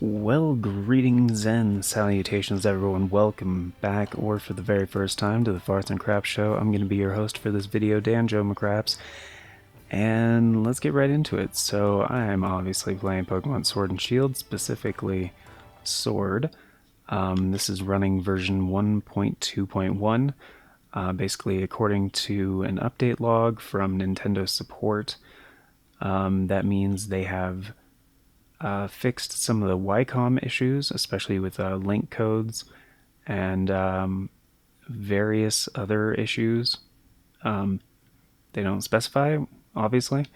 Well, greetings and salutations, everyone. Welcome back, or for the very first time, to the Farts and Craps Show. I'm going to be your host for this video, Dan Joe McCraps, and let's get right into it. So, I'm obviously playing Pokemon Sword and Shield, specifically Sword. This is running version 1.2.1. Basically, according to an update log from Nintendo support, that means they have fixed some of the YCOM issues, especially with link codes and various other issues. They don't specify, obviously,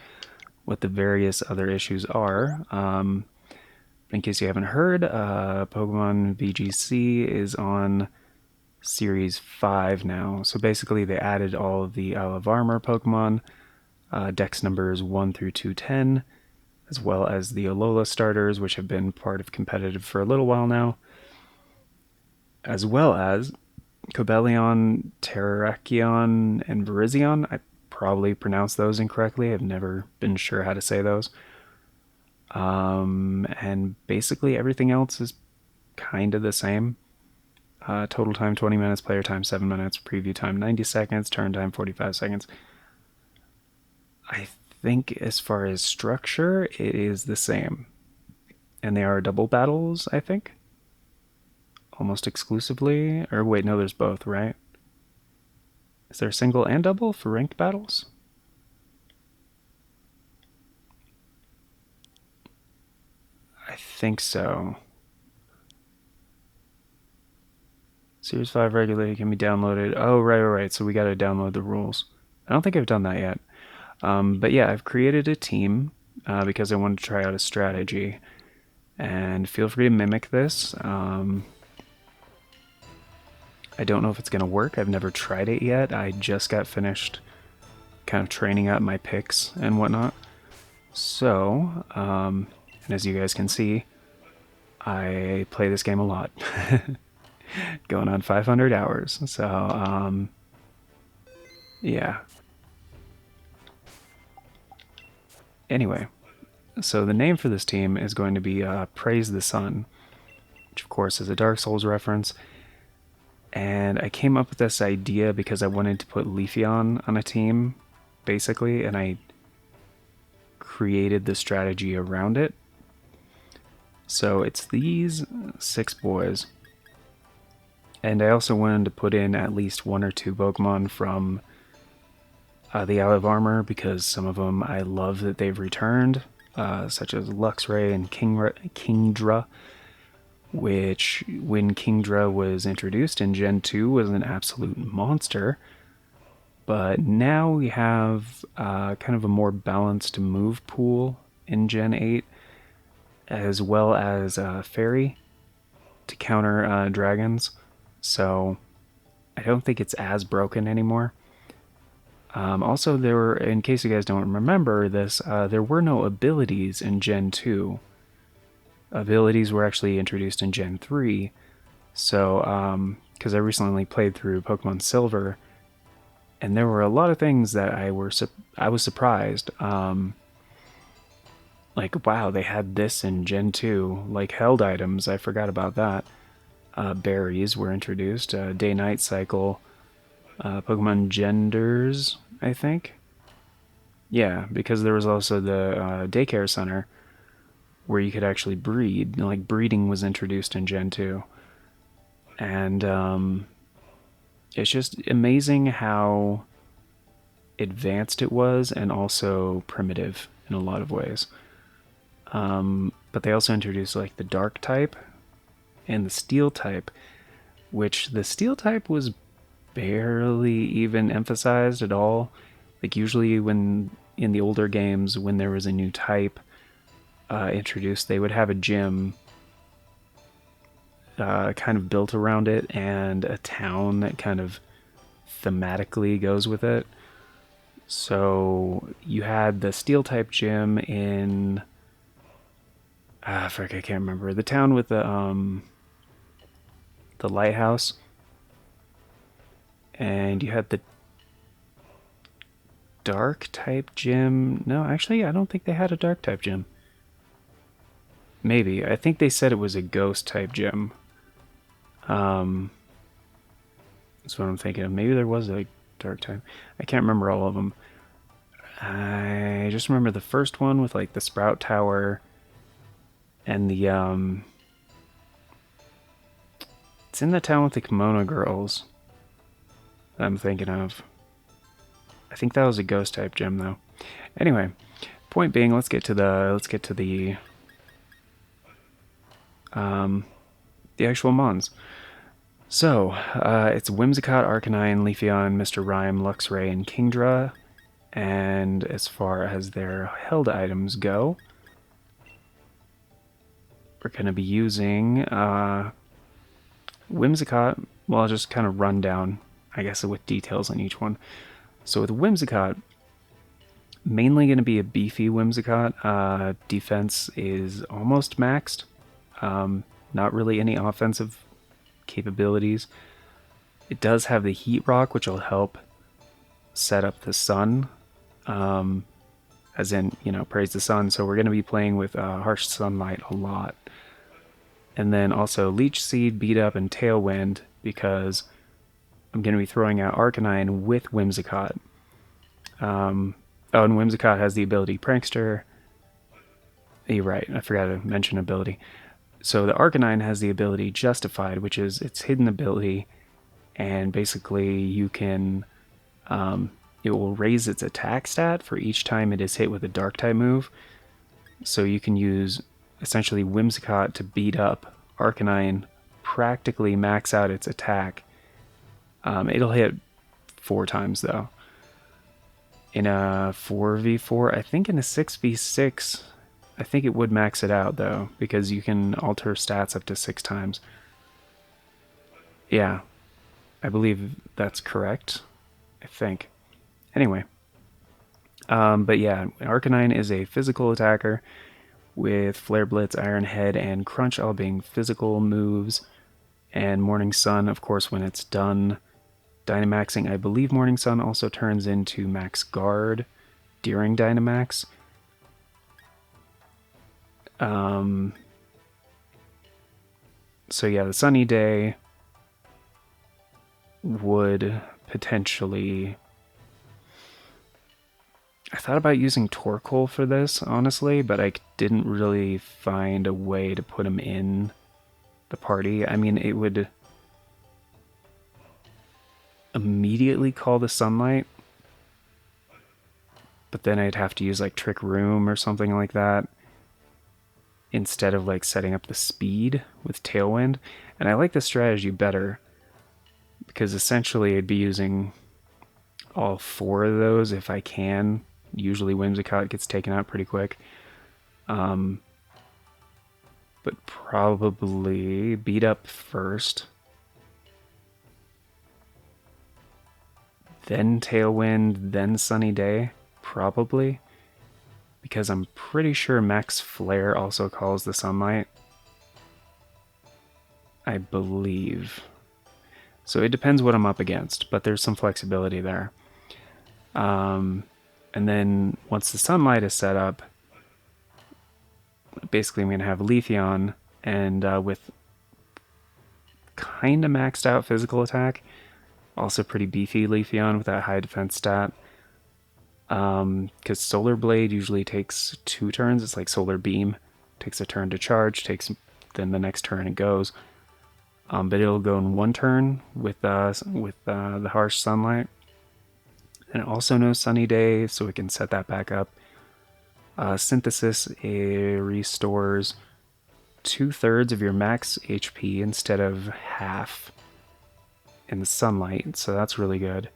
what the various other issues are. In case you haven't heard, Pokemon VGC is on Series 5 now. So basically, they added all of the Isle of Armor Pokemon, Dex numbers 1 through 210, as well as the Alola starters, which have been part of competitive for a little while now, as well as Cobalion, Terrakion, and Virizion. I probably pronounced those incorrectly. I've never been sure how to say those. And basically everything else is kind of the same. Total time 20 minutes, player time 7 minutes, preview time 90 seconds, turn time 45 seconds. I think as far as structure, it is the same. And they are double battles, I think. Almost exclusively. Or wait, no, there's both, right? Is there single and double for ranked battles? I think so. Series 5 regulated can be downloaded. Oh, right. So we gotta download the rules. I don't think I've done that yet. But yeah, I've created a team because I wanted to try out a strategy. And feel free to mimic this. I don't know if it's going to work. I've never tried it yet. I just got finished kind of training up my picks and whatnot. So, and as you guys can see, I play this game a lot. Going on 500 hours. So, yeah. Anyway, so the name for this team is going to be Praise the Sun, which of course is a Dark Souls reference. And I came up with this idea because I wanted to put Leafeon on a team, basically, and I created the strategy around it. So it's these 6 boys. And I also wanted to put in at least 1 or 2 Pokemon from the Isle of Armor, because some of them I love that they've returned, such as Luxray and Kingdra, which, when Kingdra was introduced in Gen 2, was an absolute monster. But now we have kind of a more balanced move pool in Gen 8, as well as Fairy to counter dragons. So I don't think it's as broken anymore. Also, there were, in case you guys don't remember this, there were no abilities in Gen 2. Abilities were actually introduced in Gen 3. So, because I recently played through Pokemon Silver, and there were a lot of things that I was surprised. Like, wow, they had this in Gen 2. Like, held items, I forgot about that. Berries were introduced. Day-night cycle. Pokemon genders, I think. Yeah, because there was also the daycare center where you could actually breed. Like, breeding was introduced in Gen 2. And it's just amazing how advanced it was, and also primitive in a lot of ways. But they also introduced like the dark type and the steel type, which the steel type was barely even emphasized at all. Like, usually when in the older games, when there was a new type introduced, they would have a gym kind of built around it, and a town that kind of thematically goes with it. So you had the steel type gym in frick, I can't remember the town with the lighthouse, and you had the dark type gym. No, actually, I don't think they had a dark type gym. Maybe. I think they said it was a ghost type gym. Um, that's what I'm thinking of. Maybe there was a dark type. I can't remember all of them. I just remember the first one with like the Sprout Tower and the it's in the town with the kimono girls that I'm thinking of. I think that was a ghost type gym though. Anyway, point being, the actual mons. So, it's Whimsicott, Arcanine, Leafeon, Mr. Rhyme, Luxray, and Kingdra. And as far as their held items go, we're going to be using Whimsicott. Well, I'll just kind of run down, I guess, with details on each one. So with Whimsicott, mainly going to be a beefy Whimsicott. Defense is almost maxed. Not really any offensive capabilities. It does have the Heat Rock, which will help set up the sun. As in, praise the sun. So we're going to be playing with Harsh Sunlight a lot. And then also Leech Seed, Beat Up, and Tailwind, because I'm going to be throwing out Arcanine with Whimsicott. And Whimsicott has the ability Prankster. You're right, I forgot to mention ability. So the Arcanine has the ability Justified, which is its hidden ability, and basically you can... it will raise its attack stat for each time it is hit with a Dark type move. So you can use essentially Whimsicott to beat up Arcanine, practically max out its attack. It'll hit 4 times though. In a 4v4, I think in a 6v6, I think it would max it out though, because you can alter stats up to 6 times. Yeah, I believe that's correct. I think. Anyway. But yeah, Arcanine is a physical attacker with Flare Blitz, Iron Head, and Crunch all being physical moves. And Morning Sun, of course, when it's done Dynamaxing, I believe Morning Sun also turns into Max Guard during Dynamax. So yeah, the Sunny Day would potentially... I thought about using Torkoal for this, honestly, but I didn't really find a way to put him in the party. I mean, it would immediately call the Sunlight, but then I'd have to use like Trick Room or something like that instead of like setting up the speed with Tailwind. And I like the strategy better because essentially I'd be using all 4 of those if I can. Usually Whimsicott gets taken out pretty quick. But probably Beat Up first. Then Tailwind, then Sunny Day. Probably. Because I'm pretty sure Max Flare also calls the Sunlight. I believe. So it depends what I'm up against, but there's some flexibility there. And then once the Sunlight is set up, basically I'm going to have Leafeon, and with kind of maxed out physical attack, also pretty beefy Leafeon with that high defense stat. Because Solar Blade usually takes 2 turns. It's like Solar Beam. Takes a turn to charge, then the next turn it goes. But it'll go in 1 turn with the Harsh Sunlight. And it also knows Sunny Day, so we can set that back up. Synthesis, it restores 2/3 of your max HP instead of half in the Sunlight, so that's really good.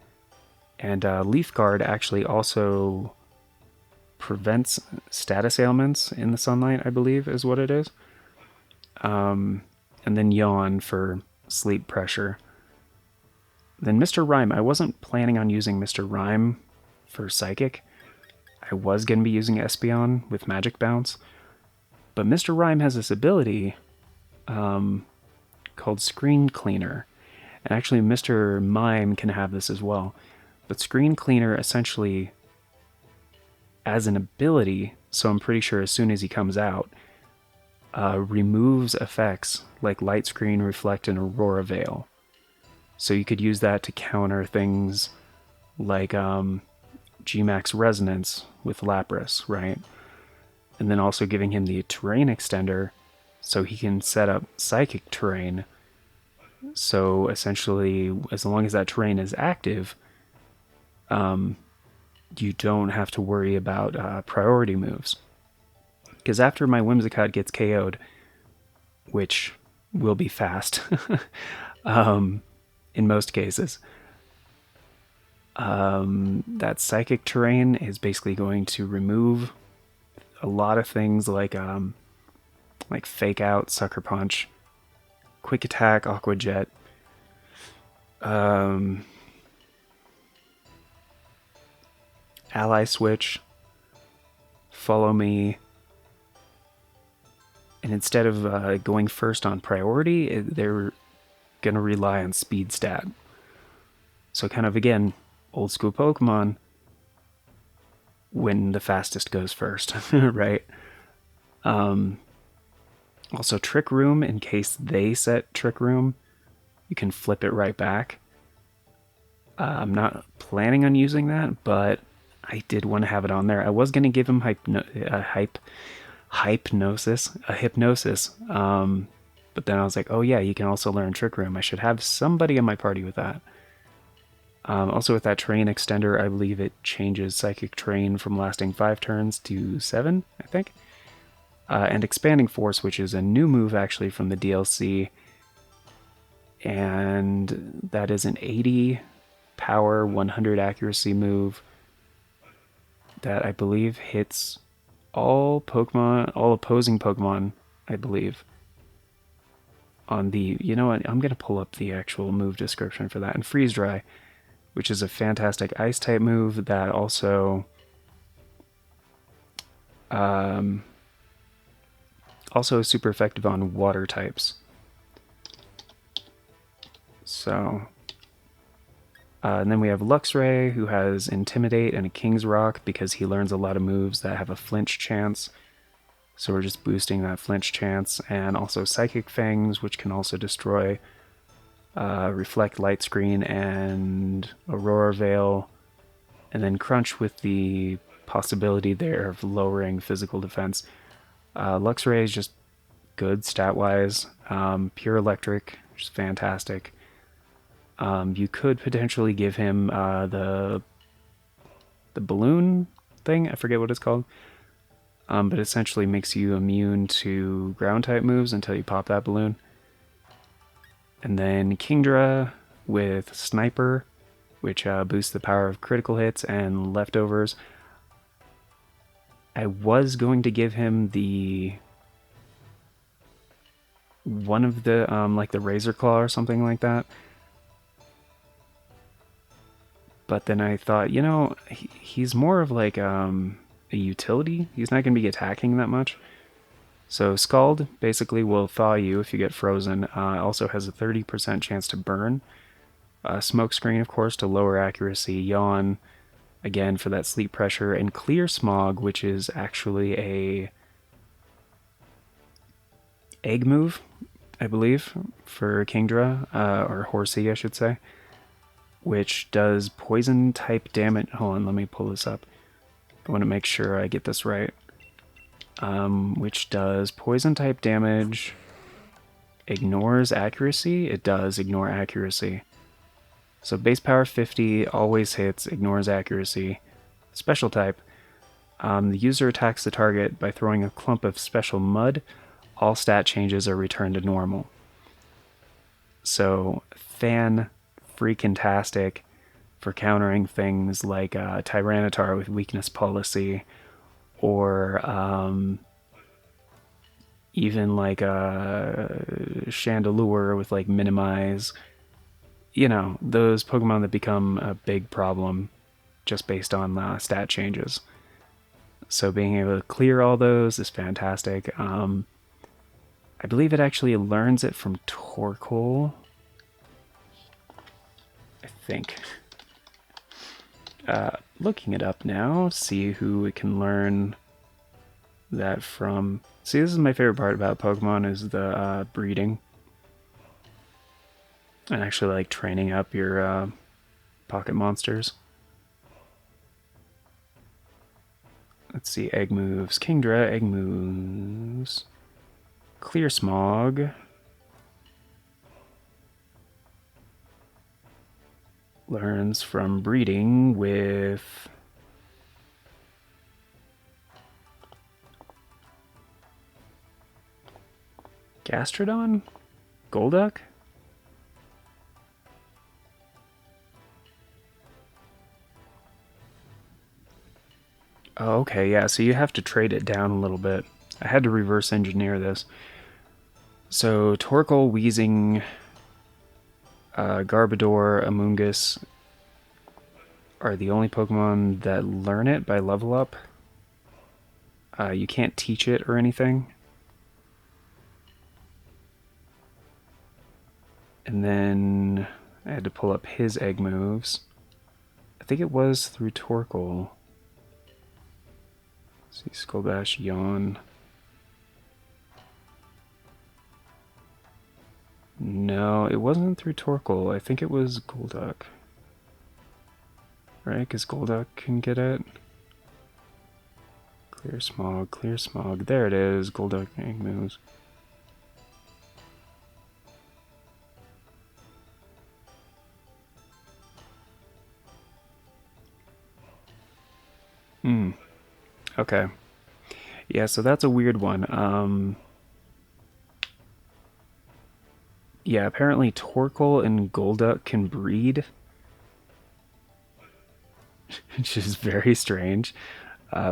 And Leaf Guard actually also prevents status ailments in the Sunlight, I believe is what it is. And then Yawn for sleep pressure. Then Mr. Rhyme, I wasn't planning on using Mr. Rhyme for Psychic. I was going to be using Espeon with Magic Bounce. But Mr. Rhyme has this ability called Screen Cleaner. And actually Mr. Mime can have this as well. But Screen Cleaner essentially, as an ability, so I'm pretty sure as soon as he comes out, removes effects like light screen, reflect, and aurora veil. So you could use that to counter things like Gmax resonance with Lapras, right? And then also giving him the terrain extender so he can set up psychic terrain. So essentially, as long as that terrain is active, you don't have to worry about priority moves. Because after my Whimsicott gets KO'd, which will be fast in most cases, that psychic terrain is basically going to remove a lot of things like Fake Out, Sucker Punch, Quick Attack, Aqua Jet, Ally Switch, Follow Me, and instead of going first on priority, they're going to rely on speed stat. So kind of, again, old school Pokemon, when the fastest goes first, right? Also, Trick Room, in case they set Trick Room, you can flip it right back. I'm not planning on using that, but I did want to have it on there. I was going to give him hypnosis, but then I was like, oh yeah, you can also learn Trick Room. I should have somebody in my party with that. Also, with that terrain extender, I believe it changes Psychic Terrain from lasting 5 turns to 7, I think. And Expanding Force, which is a new move actually from the DLC. And that is an 80 power, 100 accuracy move that I believe hits all opposing Pokemon, I believe. On the, you know what, I'm going to pull up the actual move description for that. And Freeze Dry, which is a fantastic ice type move that also also is super effective on water types. So, and then we have Luxray, who has Intimidate and a King's Rock because he learns a lot of moves that have a flinch chance. So we're just boosting that flinch chance. And also Psychic Fangs, which can also destroy Reflect, Light Screen, and Aurora Veil. And then Crunch with the possibility there of lowering physical defense. Luxray is just good stat-wise. Pure Electric, which is fantastic. You could potentially give him the balloon thing. I forget what it's called. But essentially makes you immune to ground type moves until you pop that balloon. And then Kingdra with Sniper, which boosts the power of critical hits and leftovers. I was going to give him one of the like the Razor Claw or something like that. But then I thought, you know, he's more of like a utility. He's not going to be attacking that much. So Scald basically will thaw you if you get frozen. Also has a 30% chance to burn. Smoke Screen, of course, to lower accuracy. Yawn, again, for that sleep pressure. And Clear Smog, which is actually a egg move, I believe, for Kingdra, or Horsey, I should say, which does poison type damage. Hold on, let me pull this up. I want to make sure I get this right. Which does poison type damage, ignores accuracy. It does ignore accuracy. So base power 50, always hits, ignores accuracy. Special type. The user attacks the target by throwing a clump of special mud. All stat changes are returned to normal. So fan-freaking-tastic for countering things like Tyranitar with weakness policy, or even like a Chandelure with like minimize. You know, those Pokemon that become a big problem just based on stat changes. So being able to clear all those is fantastic. I believe it actually learns it from Torkoal. I think. Looking it up now, see who it can learn that from... See, this is my favorite part about Pokemon, is the breeding. And actually, like, training up your pocket monsters. Let's see, egg moves. Kingdra, egg moves. Clear Smog. Learns from breeding with... Gastrodon? Golduck? Oh, okay, yeah, so you have to trade it down a little bit. I had to reverse engineer this. So, Torkoal, Weezing, Garbodor, Amoonguss are the only Pokemon that learn it by level up. You can't teach it or anything. And then I had to pull up his egg moves. I think it was through Torkoal. Let's see, Skull Bash, Yawn. No, it wasn't through Torkoal. I think it was Golduck. Right, because Golduck can get it. Clear Smog, Clear Smog. There it is. Golduck egg moves. Okay. Yeah, so that's a weird one. Yeah, apparently Torkoal and Golduck can breed, which is very strange.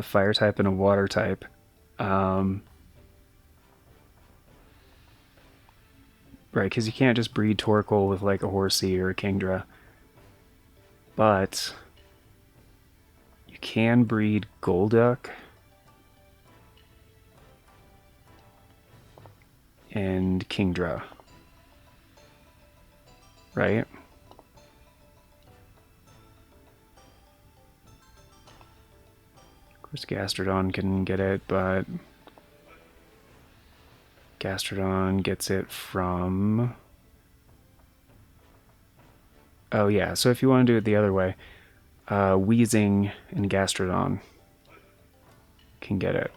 Fire type and a water type. Right, because you can't just breed Torkoal with like a Horsea or a Kingdra. But you can breed Golduck and Kingdra. Right? Of course, Gastrodon can get it, but Gastrodon gets it from... Oh yeah, so if you want to do it the other way, Weezing and Gastrodon can get it.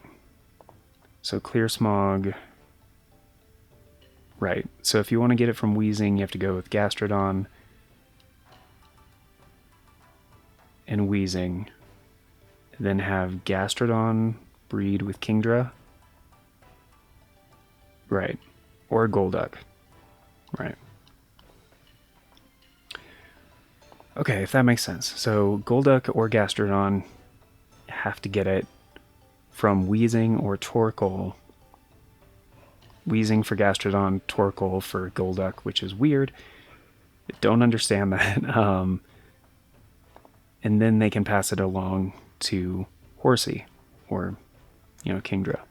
So Clear Smog... Right, so if you want to get it from Weezing, you have to go with Gastrodon and Weezing. Then have Gastrodon breed with Kingdra. Right, or Golduck. Right. Okay, if that makes sense. So Golduck or Gastrodon have to get it from Weezing or Torkoal. Weezing for Gastrodon, Torkoal for Golduck, which is weird. I don't understand that. And then they can pass it along to Horsea or, Kingdra.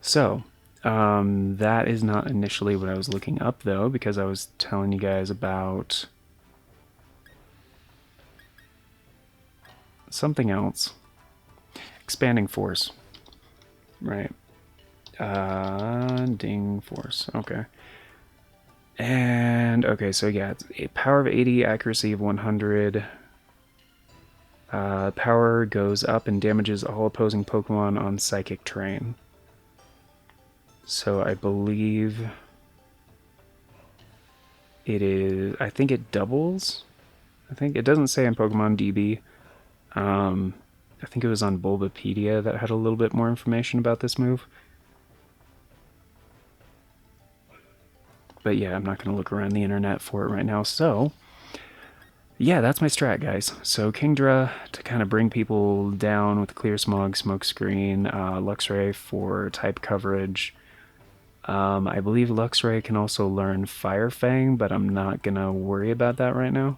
So, that is not initially what I was looking up, though, because I was telling you guys about something else. Expanding Force. Right. Ding Force. Okay. And, okay, so yeah, it's a power of 80, accuracy of 100. Power goes up and damages all opposing Pokemon on Psychic Terrain. So I believe it is... I think it doubles. I think it doesn't say on Pokemon DB. I think it was on Bulbapedia that had a little bit more information about this move. But yeah, I'm not going to look around the internet for it right now. So, yeah, that's my strat, guys. So Kingdra to kind of bring people down with Clear Smog, Smokescreen, Luxray for type coverage. I believe Luxray can also learn Fire Fang, but I'm not going to worry about that right now.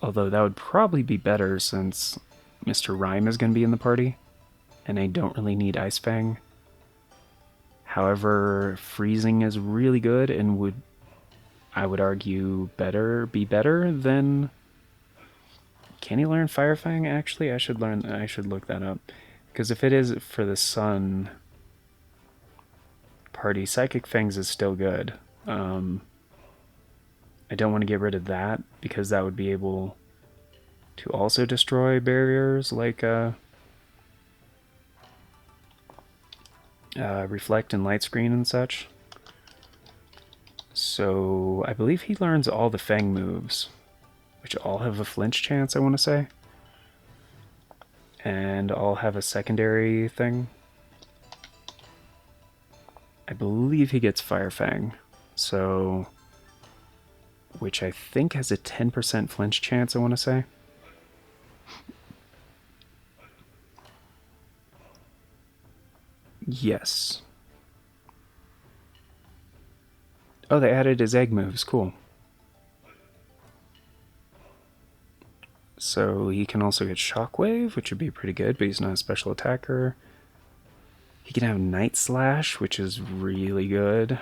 Although that would probably be better since Mr. Rhyme is going to be in the party, and I don't really need Ice Fang. However, Freezing is really good and would, I would argue, be better than Can he learn Fire Fang? Actually, I should look that up. Because if it is for the Sun party, Psychic Fangs is still good. I don't want to get rid of that because that would be able to also destroy barriers like Reflect and Light Screen and such. So I believe he learns all the Fang moves, which all have a flinch chance, I want to say. And all have a secondary thing. I believe he gets Fire Fang, so which I think has a 10% flinch chance, I want to say. Yes. Oh, they added his egg moves. Cool. So he can also get Shockwave, which would be pretty good, but he's not a special attacker. He can have Night Slash, which is really good.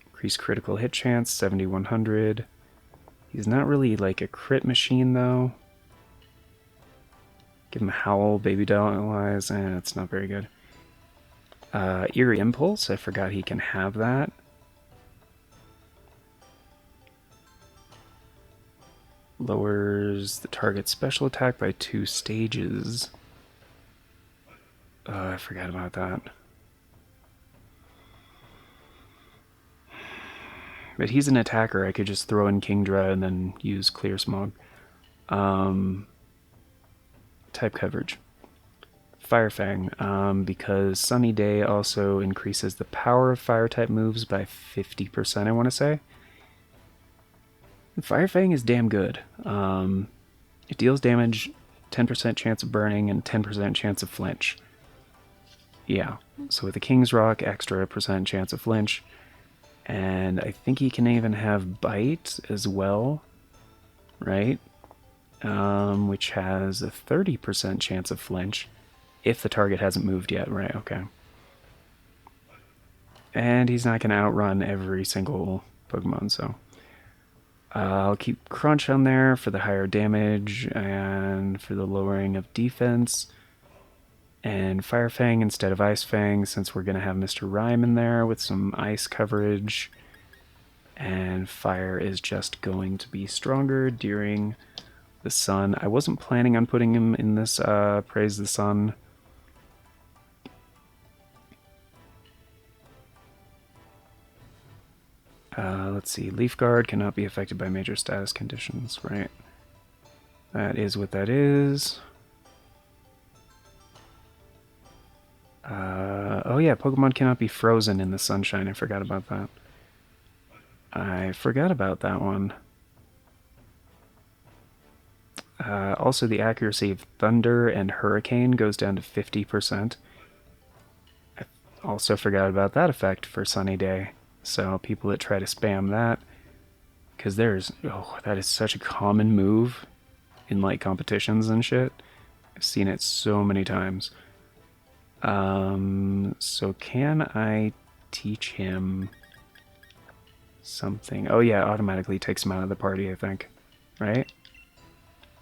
Increased critical hit chance, 7,100. He's not really like a crit machine, though. Give him Howl, Baby Doll Eyes, and it's not very good. Eerie Impulse, I forgot he can have that. Lowers the target's special attack by 2 stages. I forgot about that. But he's an attacker. I could just throw in Kingdra and then use Clear Smog. Type coverage. Fire Fang, because Sunny Day also increases the power of fire-type moves by 50%, I want to say. Fire Fang is damn good. It deals damage, 10% chance of burning, and 10% chance of flinch. Yeah, so with the King's Rock, extra percent chance of flinch. And I think he can even have Bite as well, right? Which has a 30% chance of flinch if the target hasn't moved yet, right? Okay. And he's not going to outrun every single Pokemon, so I'll keep Crunch on there for the higher damage and for the lowering of defense. And Fire Fang instead of Ice Fang, since we're going to have Mr. Rime in there with some ice coverage. And Fire is just going to be stronger during the Sun. I wasn't planning on putting him in this Praise the Sun. Let's see, Leaf Guard cannot be affected by major status conditions, right? That is what that is. Oh yeah, Pokemon cannot be frozen in the sunshine. I forgot about that. I forgot about that one. Also, the accuracy of Thunder and Hurricane goes down to 50%. I also forgot about that effect for Sunny Day. So people that try to spam that, because that is such a common move in like competitions and shit. I've seen it so many times. So can I teach him something? Oh yeah, automatically takes him out of the party, I think. Right?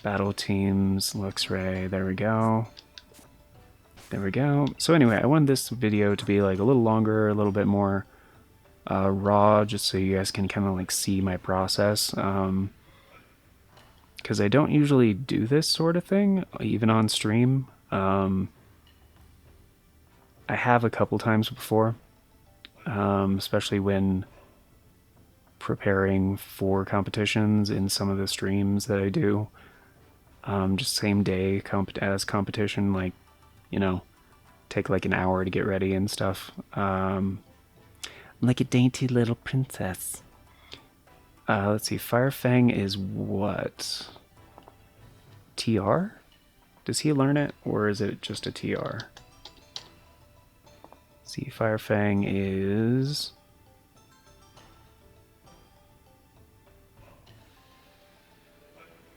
Battle teams, Luxray, there we go. There we go. So anyway, I wanted this video to be like a little longer, a little bit more raw, just so you guys can kind of like see my process. Because I don't usually do this sort of thing, even on stream. I have a couple times before, especially when preparing for competitions in some of the streams that I do. Just same day as competition, like, you know, take like an hour to get ready and stuff. Like a dainty little princess. Let's see, Fire Fang is what? TR? Does he learn it, or is it just a TR? Let's see, Fire Fang is...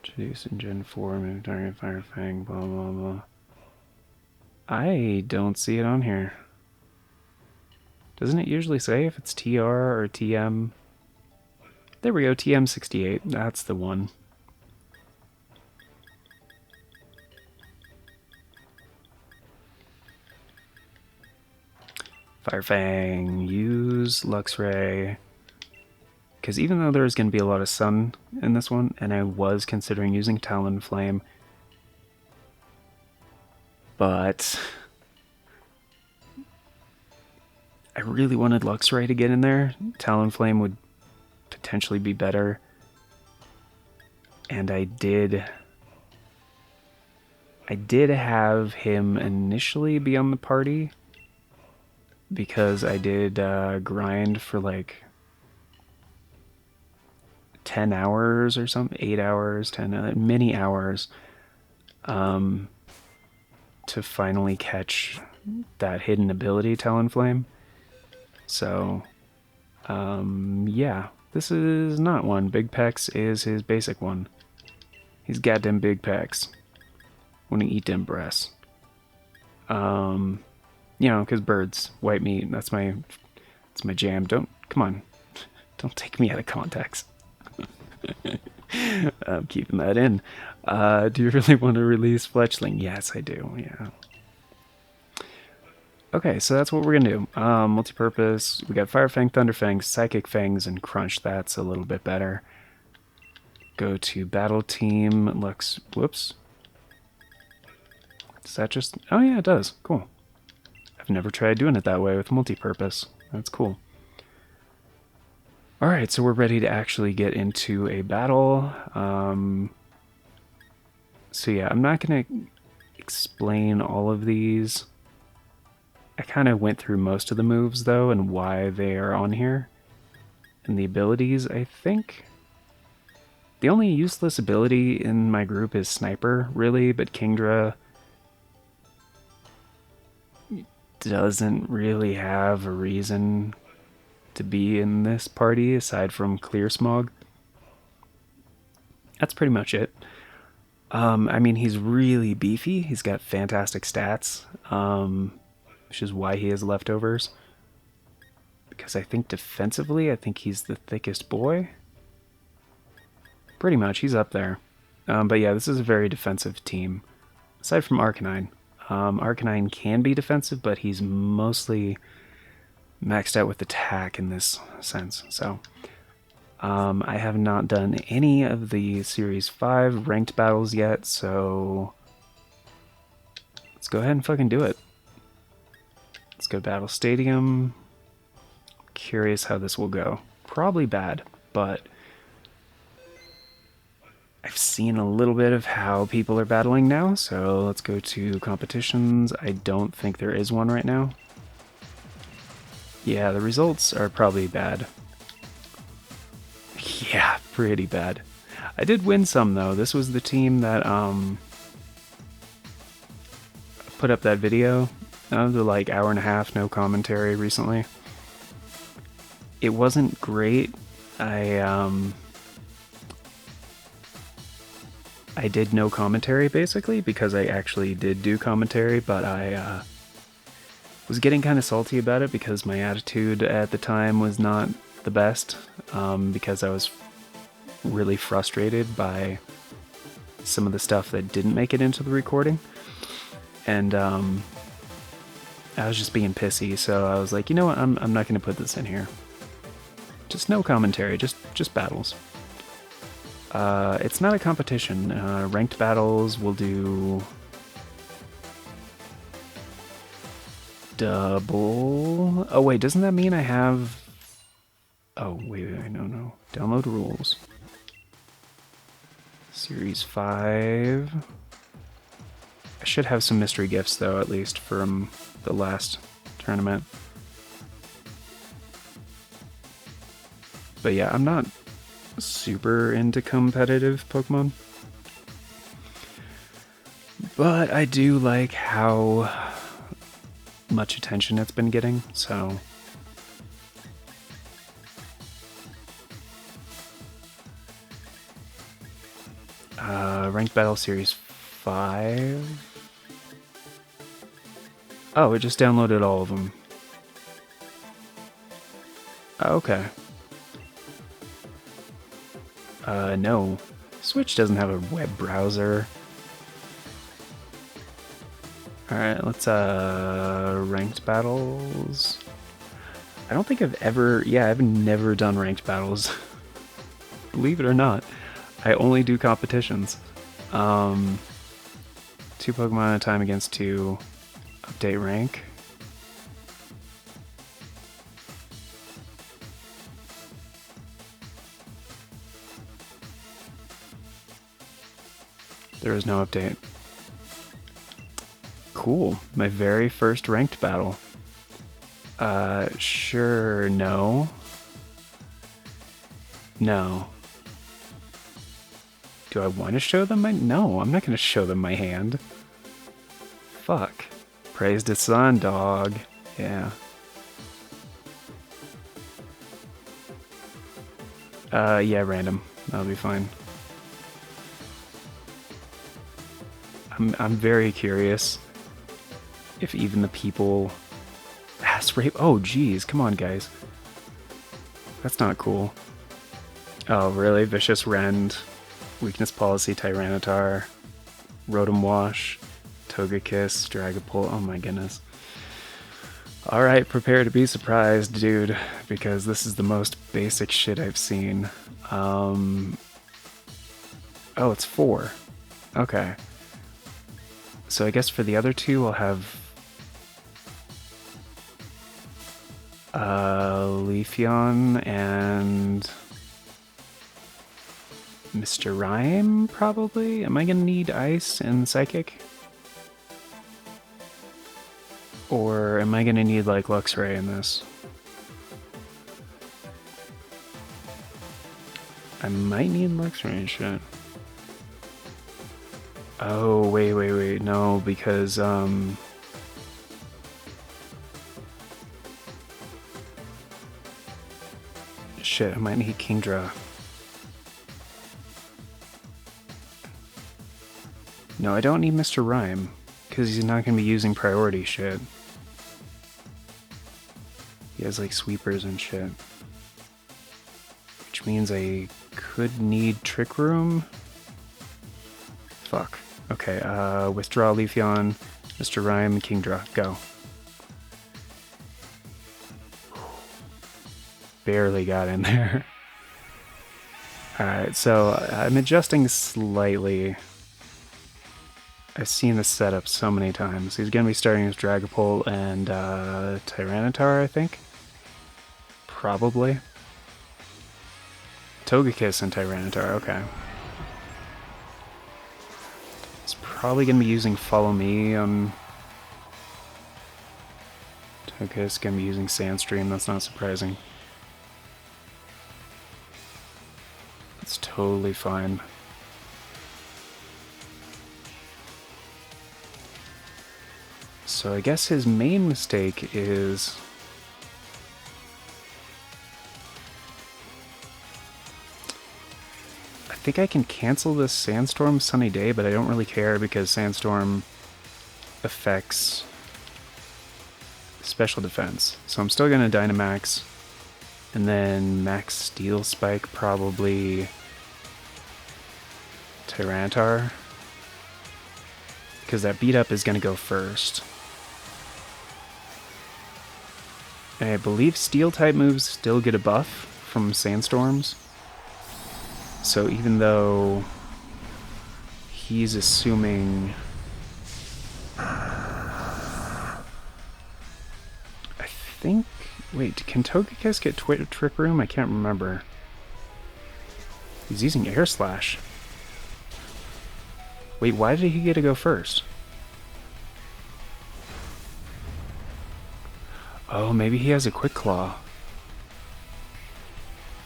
Introduce in Gen 4, move target Fire Fang, blah blah blah. I don't see it on here. Doesn't it usually say if it's TR or TM? There we go, TM68. That's the one. Fire Fang, use Luxray. Because even though there's going to be a lot of sun in this one, and I was considering using Talonflame, but I really wanted Luxray to get in there. Talonflame would potentially be better. And I did have him initially be on the party because I did grind for like 10 hours or something, 8 hours, 10 many hours to finally catch that hidden ability, Talonflame. So, yeah, this is not one. Big Pecs is his basic one. He's goddamn Big Pecs. Wanna eat them breasts. You know, because birds, white meat, that's my jam. Come on. Don't take me out of context. I'm keeping that in. Do you really want to release Fletchling? Yes, I do, yeah. Okay, so that's what we're gonna do. Multi-purpose. We got Fire Fang, Thunder Fangs, Psychic Fangs, and Crunch. That's a little bit better. Go to Battle Team. Looks. Whoops. Does that just... Oh yeah, it does. Cool. I've never tried doing it that way with multi-purpose. That's cool. Alright, so we're ready to actually get into a battle. So yeah, I'm not going to explain all of these. I kind of went through most of the moves, though, and why they are on here. And the abilities, I think. The only useless ability in my group is Sniper, really, but Kingdra doesn't really have a reason to be in this party aside from Clear Smog. That's pretty much it. I mean, he's really beefy. He's got fantastic stats, which is why he has leftovers. Because I think defensively, I think he's the thickest boy. Pretty much, he's up there. But yeah, this is a very defensive team. Aside from Arcanine. Arcanine can be defensive, but he's mostly maxed out with attack in this sense. So, I have not done any of the Series 5 ranked battles yet, so let's go ahead and fucking do it. Let's go Battle Stadium. Curious how this will go. Probably bad, but I've seen a little bit of how people are battling now, so let's go to competitions. I don't think there is one right now. Yeah, the results are probably bad. Yeah, pretty bad. I did win some, though. This was the team that put up that video. The like hour and a half, no commentary recently. It wasn't great. I did no commentary, basically, because I actually did do commentary, but I was getting kind of salty about it because my attitude at the time was not the best, because I was really frustrated by some of the stuff that didn't make it into the recording, and I was just being pissy, so I was like, you know what, I'm not going to put this in here. Just no commentary, just battles. It's not a competition. Ranked battles will do double. Oh wait, doesn't that mean I have... Oh wait, no. Download rules. Series 5. I should have some mystery gifts though, at least from the last tournament. But yeah, I'm not super into competitive Pokemon, but I do like how much attention it's been getting, so ranked battle series 5. Oh, it just downloaded all of them. Okay. No. Switch doesn't have a web browser. Alright, let's, ranked battles. I don't think I've ever, yeah, I've never done ranked battles. Believe it or not. I only do competitions. 2 Pokemon at a time against 2. Update rank. There is no update. Cool. My very first ranked battle. Sure, no. No. Do I want to show them my... No, I'm not going to show them my hand. Fuck. Praise the sun, dog. Yeah. Yeah, random. That'll be fine. I'm very curious if even the people... Ass rape? Oh, geez. Come on, guys. That's not cool. Oh, really? Vicious Rend, Weakness Policy, Tyranitar, Rotom Wash, Togekiss, Dragapult. Oh my goodness. Alright, prepare to be surprised, dude, because this is the most basic shit I've seen. Oh, it's 4. Okay. So I guess for the other two, I'll have Leafeon and Mr. Rhyme, probably? Am I gonna need Ice and Psychic? Or am I gonna need, like, Luxray in this? I might need Luxray and shit. Oh, wait, no, because, shit, I might need Kingdra. No, I don't need Mr. Rhyme, because he's not going to be using priority shit. He has, like, sweepers and shit. Which means I could need Trick Room? Fuck. Okay, withdraw Leafeon, Mr. Rhyme, Kingdra, go. Barely got in there. Alright, so I'm adjusting slightly. I've seen this setup so many times. He's going to be starting with Dragapult and Tyranitar, I think. Probably. Togekiss and Tyranitar, okay. He's probably going to be using Follow Me on... Togekiss going to be using Sandstream, that's not surprising. That's totally fine. So I guess his main mistake is... I think I can cancel this Sandstorm Sunny Day, but I don't really care because Sandstorm affects special defense. So I'm still going to Dynamax, and then Max Steel Spike probably Tyranitar, because that beat up is going to go first. And I believe Steel type moves still get a buff from Sandstorms. So even though he's assuming... I think... Wait, can Togekiss get Trick Room? I can't remember. He's using Air Slash. Wait, why did he get to go first? Oh, maybe he has a Quick Claw.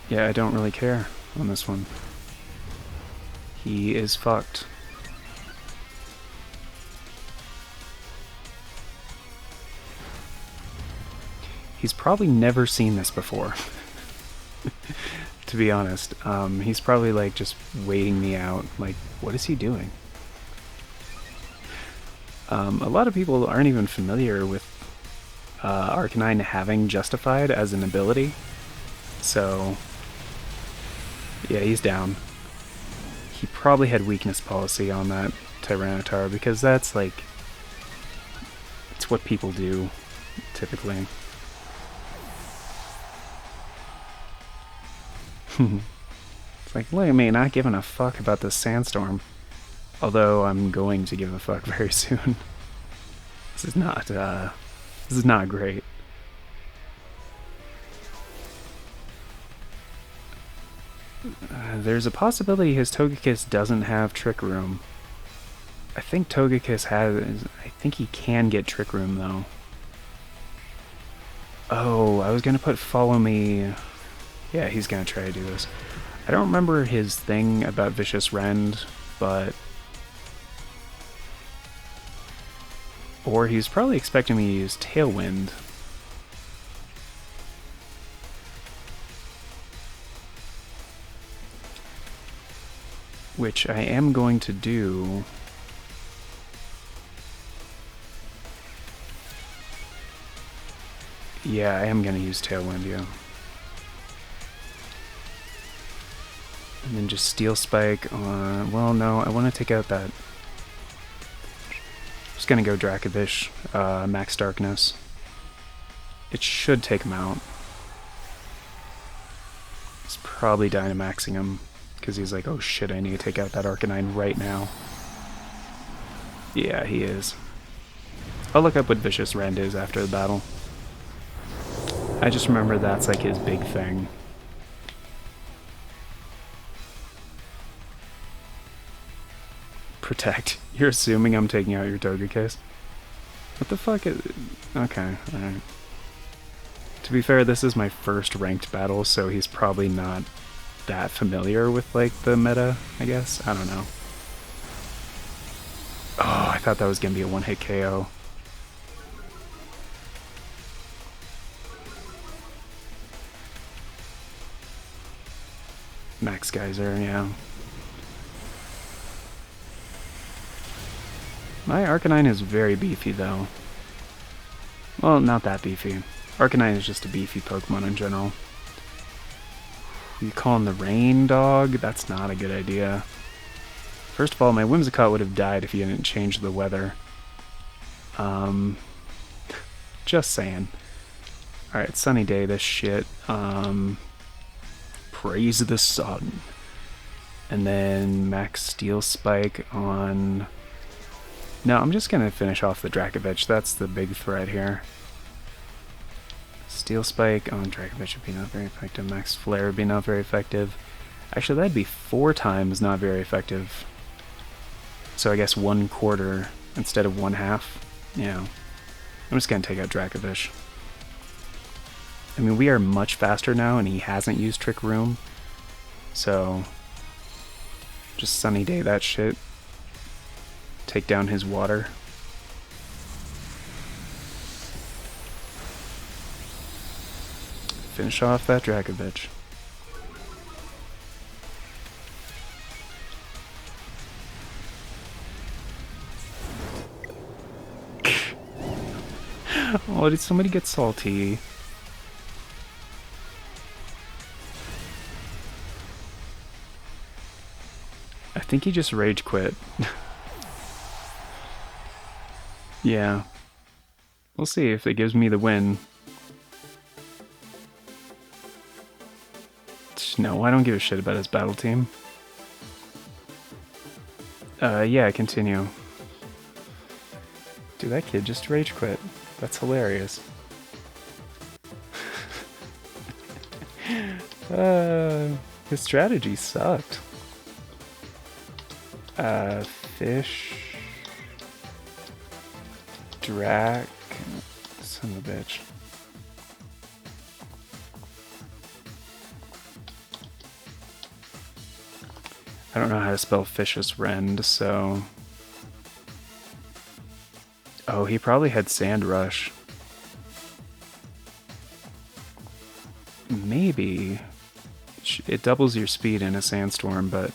Yeah, I don't really care on this one. He is fucked. He's probably never seen this before. To be honest. He's probably like just waiting me out. Like, what is he doing? A lot of people aren't even familiar with Arcanine having Justified as an ability. So, yeah, he's down. He probably had Weakness Policy on that Tyranitar because that's like... it's what people do, typically. It's like, look at me, not giving a fuck about this sandstorm. Although I'm going to give a fuck very soon. This is not great. There's a possibility his Togekiss doesn't have Trick Room. I think Togekiss has... I think he can get Trick Room, though. Oh, I was gonna put Follow Me... Yeah, he's gonna try to do this. I don't remember his thing about Vicious Rend, but... Or he's probably expecting me to use Tailwind. Which I am going to do... Yeah, I am going to use Tailwind, yeah. And then just Steel Spike on... Well, no, I want to take out that... Just going to go Dracovish, Max Darkness. It should take him out. It's probably Dynamaxing him, because he's like, oh shit, I need to take out that Arcanine right now. Yeah, he is. I'll look up what Vicious Rend is after the battle. I just remember that's like his big thing. Protect. You're assuming I'm taking out your Togekiss? What the fuck is... Okay, alright. To be fair, this is my first ranked battle, so he's probably not that familiar with, like, the meta, I guess? I don't know. Oh, I thought that was gonna be a one-hit KO. Max Geyser, yeah. My Arcanine is very beefy, though. Well, not that beefy. Arcanine is just a beefy Pokemon in general. You call him the Rain Dog? That's not a good idea. First of all, my Whimsicott would have died if you didn't change the weather. Just saying. Alright, sunny day, this shit. Praise the sun. And then Max Steel Spike on... No, I'm just gonna finish off the Dracovish. That's the big threat here. Steel Spike on Dracovish would be not very effective. Max Flare would be not very effective. Actually, that'd be 4 times not very effective. So I guess 1/4 instead of 1/2. Yeah. I'm just gonna take out Dracovish. I mean, we are much faster now, and he hasn't used Trick Room. So, just sunny day that shit. Take down his water. Finish off that Dracovish. Oh, did somebody get salty? I think he just rage quit. Yeah. We'll see if it gives me the win. No, I don't give a shit about his battle team. Yeah, continue. Dude, that kid just rage quit. That's hilarious. His strategy sucked. Fish. Drac. Son of a bitch. I don't know how to spell Vicious Rend, so... Oh, he probably had Sand Rush. Maybe. It doubles your speed in a sandstorm, but...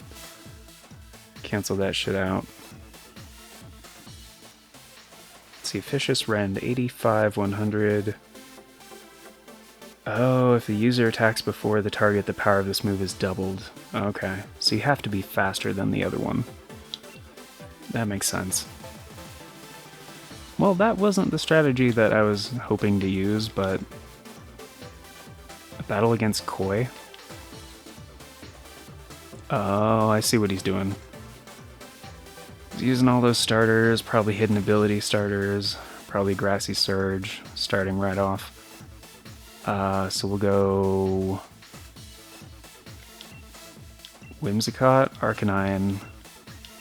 Cancel that shit out. Let's see, Vicious Rend, 85, 100... Oh, if the user attacks before the target, the power of this move is doubled. Okay, so you have to be faster than the other one. That makes sense. Well, that wasn't the strategy that I was hoping to use, but... A battle against Koi? Oh, I see what he's doing. He's using all those starters, probably hidden ability starters, probably Grassy Surge, starting right off. So we'll go Whimsicott, Arcanine,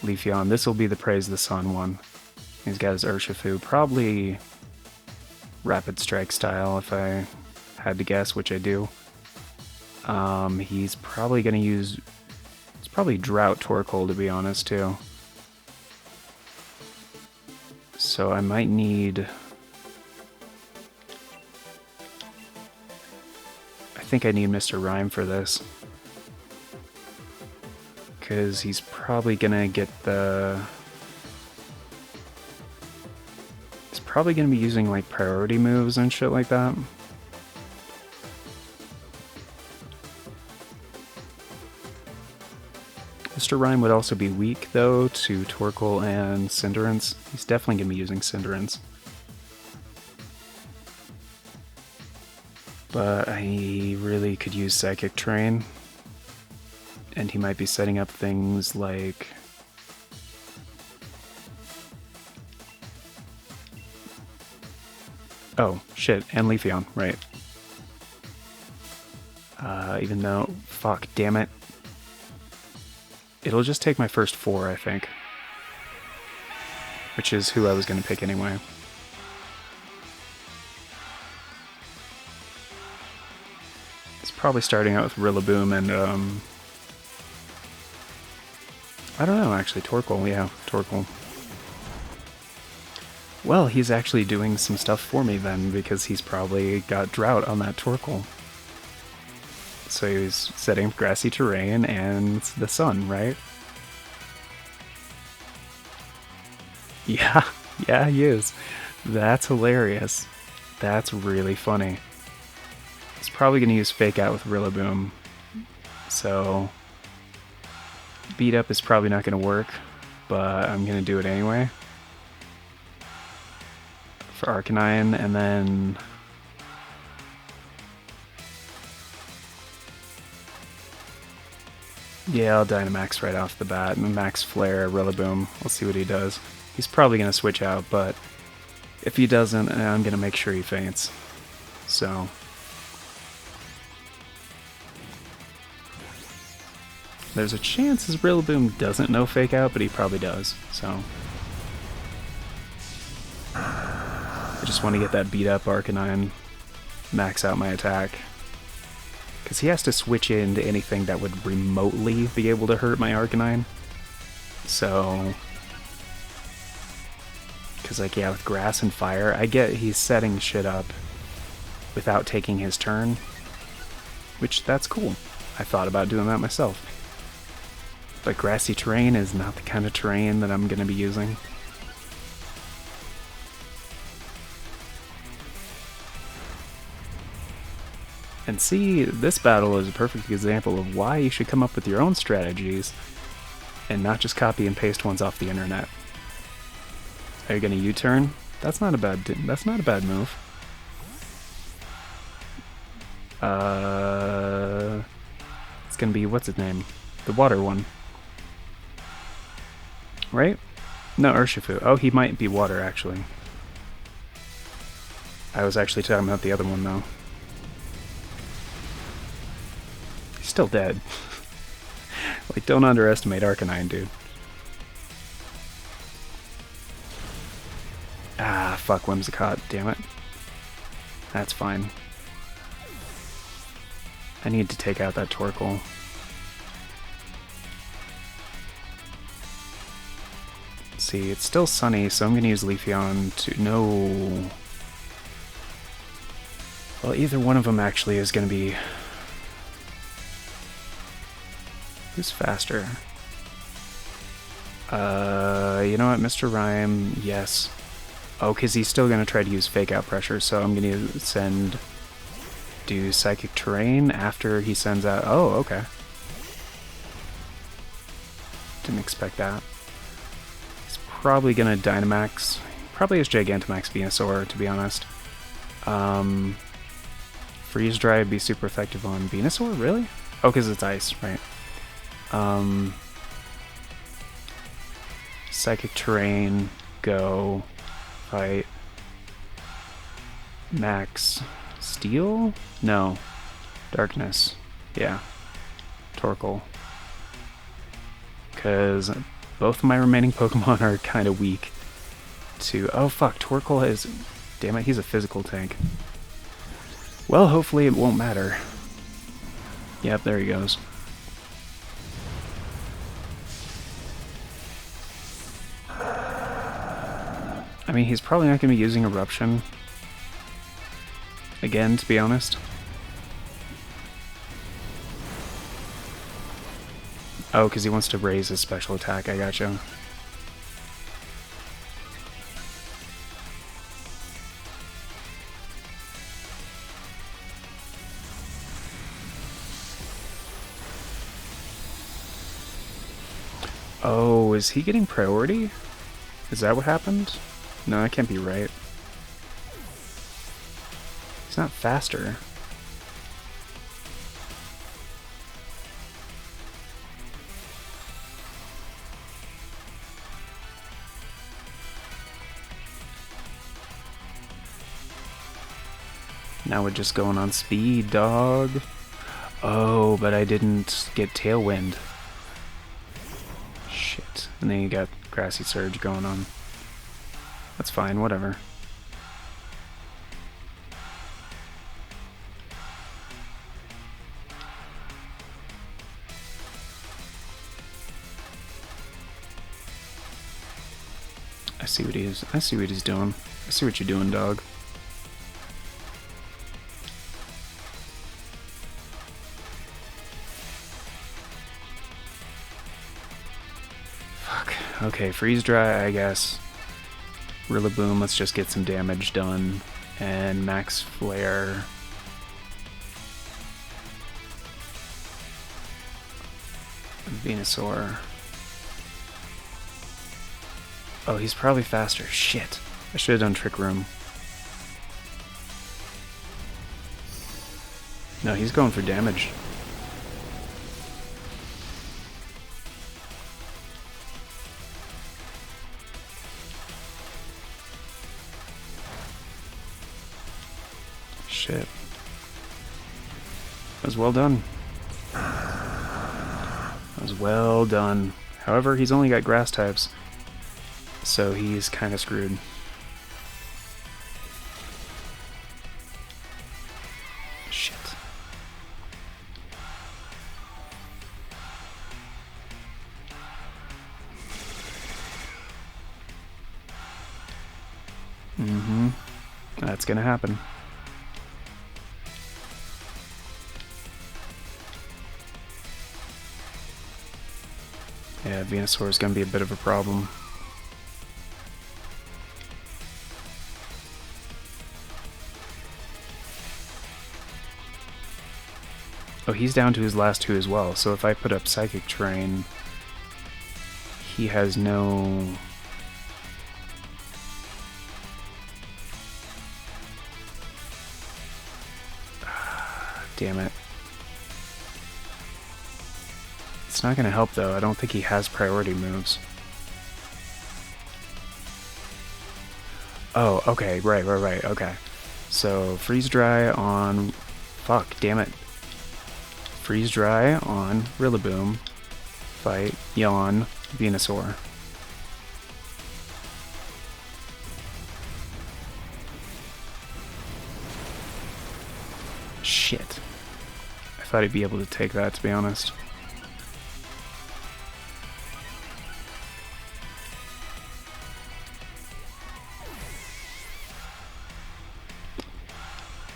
Leafeon. This will be the Praise the Sun one. He's got his Urshifu, probably Rapid Strike style if I had to guess, which I do. He's probably going to use... It's probably Drought Torkoal, to be honest, too. So I might need... I think I need Mr. Rhyme for this. Because he's probably going to get the... He's probably going to be using, like, priority moves and shit like that. Mr. Rhyme would also be weak, though, to Torkoal and Cinderace. He's definitely going to be using Cinderace. But I really could use Psychic Terrain. And he might be setting up things like... Oh, shit, and Leafeon, right. Even though... Fuck, damn it. It'll just take my first 4, I think. Which is who I was going to pick anyway. It's probably starting out with Rillaboom and, I don't know, actually. Torkoal, yeah, Torkoal. Well, he's actually doing some stuff for me then, because he's probably got Drought on that Torkoal. So he's setting up Grassy Terrain and the Sun, right? Yeah, yeah, he is. That's hilarious. That's really funny. He's probably going to use Fake Out with Rillaboom. So... Beat Up is probably not going to work, but I'm going to do it anyway. For Arcanine, and then... Yeah, I'll Dynamax right off the bat, and Max Flare, Rillaboom. We'll see what he does. He's probably going to switch out, but if he doesn't, I'm going to make sure he faints. So... There's a chance his Rillaboom doesn't know Fake Out, but he probably does, so... I just want to get that beat up Arcanine, max out my attack. Because he has to switch into anything that would remotely be able to hurt my Arcanine. So... Because, like, yeah, with Grass and Fire, I get he's setting shit up without taking his turn. Which, that's cool. I thought about doing that myself. But Grassy Terrain is not the kind of terrain that I'm going to be using. And see, this battle is a perfect example of why you should come up with your own strategies and not just copy and paste ones off the internet. Are you going to U-turn? That's not a bad move. It's going to be, what's its name? The water one. Right? No, Urshifu. Oh, he might be water, actually. I was actually talking about the other one, though. He's still dead. Like, don't underestimate Arcanine, dude. Ah, fuck Whimsicott, damn it. That's fine. I need to take out that Torkoal. See, it's still sunny, so I'm going to use Leafeon to... No... Well, either one of them actually is going to be... Who's faster? You know what, Mr. Rhyme, yes. Oh, because he's still going to try to use Fake Out Pressure, so I'm going to send... Do Psychic Terrain after he sends out... Oh, okay. Didn't expect that. Probably gonna Dynamax. Probably his Gigantamax Venusaur, to be honest. Freeze Dry would be super effective on Venusaur, really? Oh, because it's ice, right. Psychic Terrain, go, fight. Max Steel? No. Darkness. Yeah. Torkoal. Because both of my remaining Pokemon are kind of weak to... Oh fuck, Torkoal is... Damn it, he's a physical tank. Well, hopefully it won't matter. Yep, there he goes. I mean, he's probably not going to be using Eruption. Again, to be honest. Oh, because he wants to raise his special attack, I gotcha. Oh, is he getting priority? Is that what happened? No, that can't be right. He's not faster. Now we're just going on speed, dog. Oh, but I didn't get Tailwind. Shit. And then you got Grassy Surge going on. That's fine, whatever. I see what he is. I see what he's doing. I see what you're doing, dog. Fuck. Okay, Freeze Dry, I guess. Rillaboom, let's just get some damage done. And Max Flare. Venusaur. Oh, he's probably faster. Shit. I should have done Trick Room. No, he's going for damage. Shit. That was well done. That was well done. However, he's only got grass types, so he's kind of screwed. Shit. Mm-hmm. That's gonna happen. Yeah, Venusaur is gonna be a bit of a problem. Oh, he's down to his last two as well, so if I put up Psychic Terrain, he has no... Damn it. It's not gonna help though, I don't think he has priority moves. Oh, okay, right, okay. So, Freeze Dry on... Fuck, damn it. Freeze Dry on Rillaboom. Fight, Yawn, Venusaur. Shit. I thought he'd be able to take that, to be honest.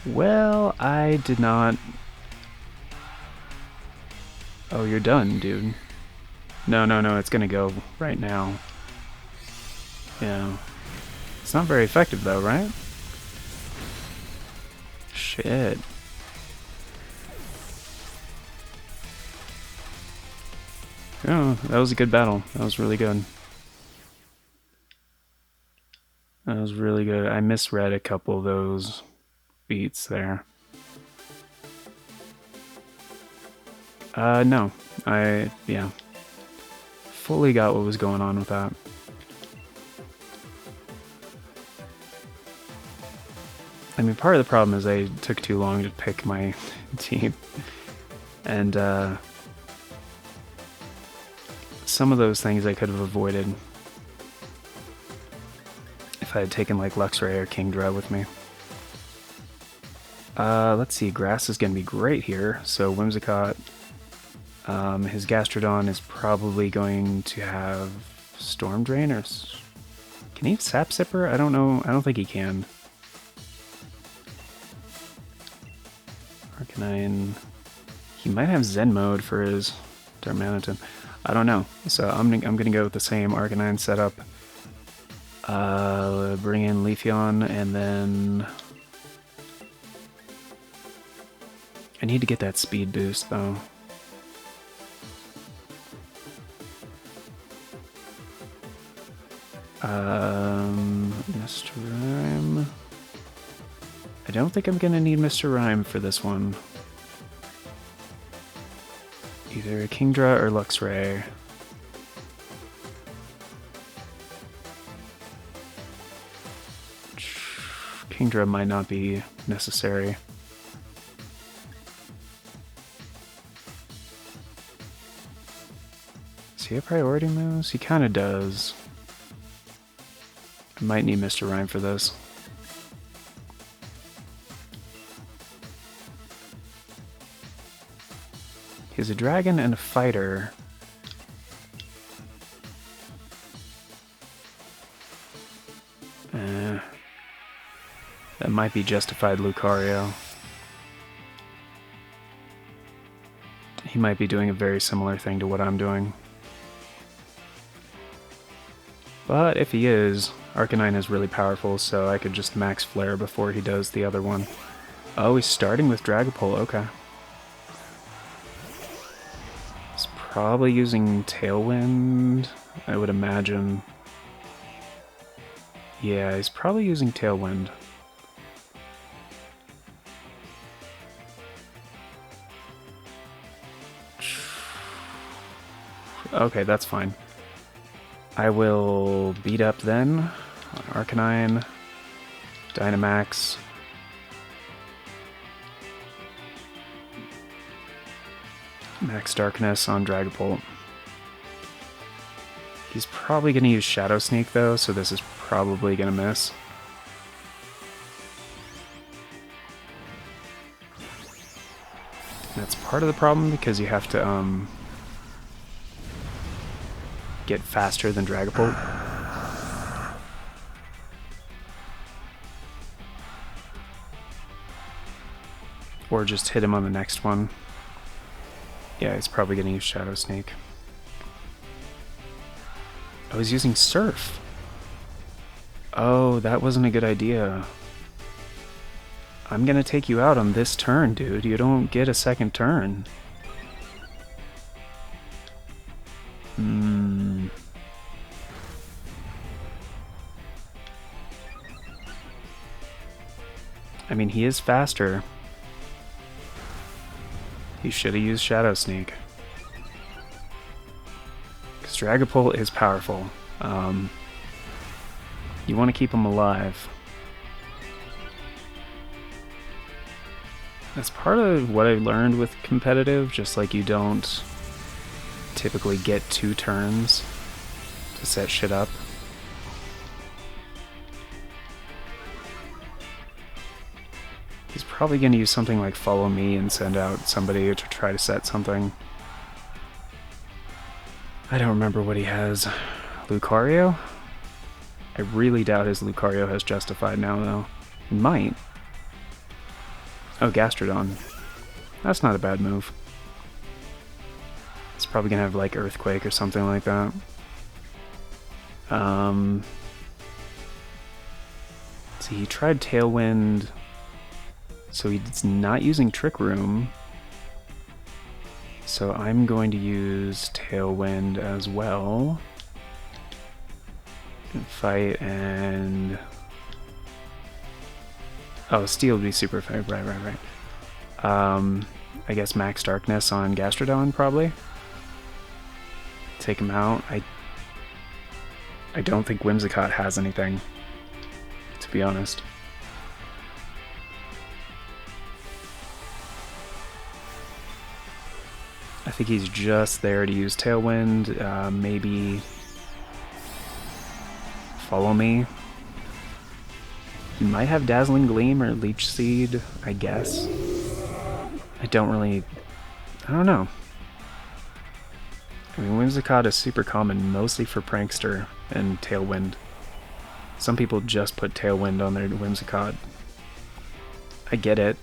Well, I did not... Oh, you're done, dude. No, it's gonna go right now. Yeah. It's not very effective though, right? Shit. Oh, that was a good battle. That was really good. That was really good. I misread a couple of those beats there. No. Yeah, fully got what was going on with that. I mean, part of the problem is I took too long to pick my team. And some of those things I could have avoided if I had taken like Luxray or Kingdra with me. Let's see, Grass is going to be great here. So Whimsicott, his Gastrodon is probably going to have Storm Drain, or can he have Sap Sipper? I don't know. I don't think he can. Arcanine. He might have Zen mode for his Darmanitan. I don't know. So I'm gonna go with the same Arcanine setup. Bring in Leafeon, and then I need to get that speed boost though. Mr. Rhyme. I don't think I'm gonna need Mr. Rhyme for this one. Either Kingdra or Luxray. Kingdra might not be necessary. Does he have priority moves? He kind of does. I might need Mr. Rhyme for this. He's a dragon and a fighter. That might be justified Lucario. He might be doing a very similar thing to what I'm doing. But if he is, Arcanine is really powerful, so I could just max Flare before he does the other one. Oh, he's starting with Dragapult, okay. He's probably using Tailwind, I would imagine. Yeah, he's probably using Tailwind. Okay, that's fine. I will beat up then. Arcanine, Dynamax. Max Darkness on Dragapult. He's probably going to use Shadow Sneak though, so this is probably going to miss. That's part of the problem because you have to get faster than Dragapult. Or just hit him on the next one. Yeah, he's probably going to use Shadow Sneak. Oh, he's using Surf. Oh, that wasn't a good idea. I'm going to take you out on this turn, dude. You don't get a second turn. I mean, he is faster. He should have used Shadow Sneak. Because Dragapult is powerful. You want to keep him alive. That's part of what I learned with competitive, just like you don't typically get 2 turns to set shit up. He's probably going to use something like Follow Me and send out somebody to try to set something. I don't remember what he has. Lucario? I really doubt his Lucario has Justified now, though. He might. Oh, Gastrodon. That's not a bad move. It's probably going to have, like, Earthquake or something like that. See, he tried Tailwind, so he's not using Trick Room. So I'm going to use Tailwind as well. Fight and... Oh, Steel would be super effective. Right. I guess Max Darkness on Gastrodon, probably. take him out. I don't think Whimsicott has anything, to be honest. I think he's just there to use Tailwind, maybe Follow Me. He might have Dazzling Gleam or Leech Seed, I guess. I don't know. I mean, Whimsicott is super common, mostly for Prankster and Tailwind. Some people just put Tailwind on their Whimsicott. I get it.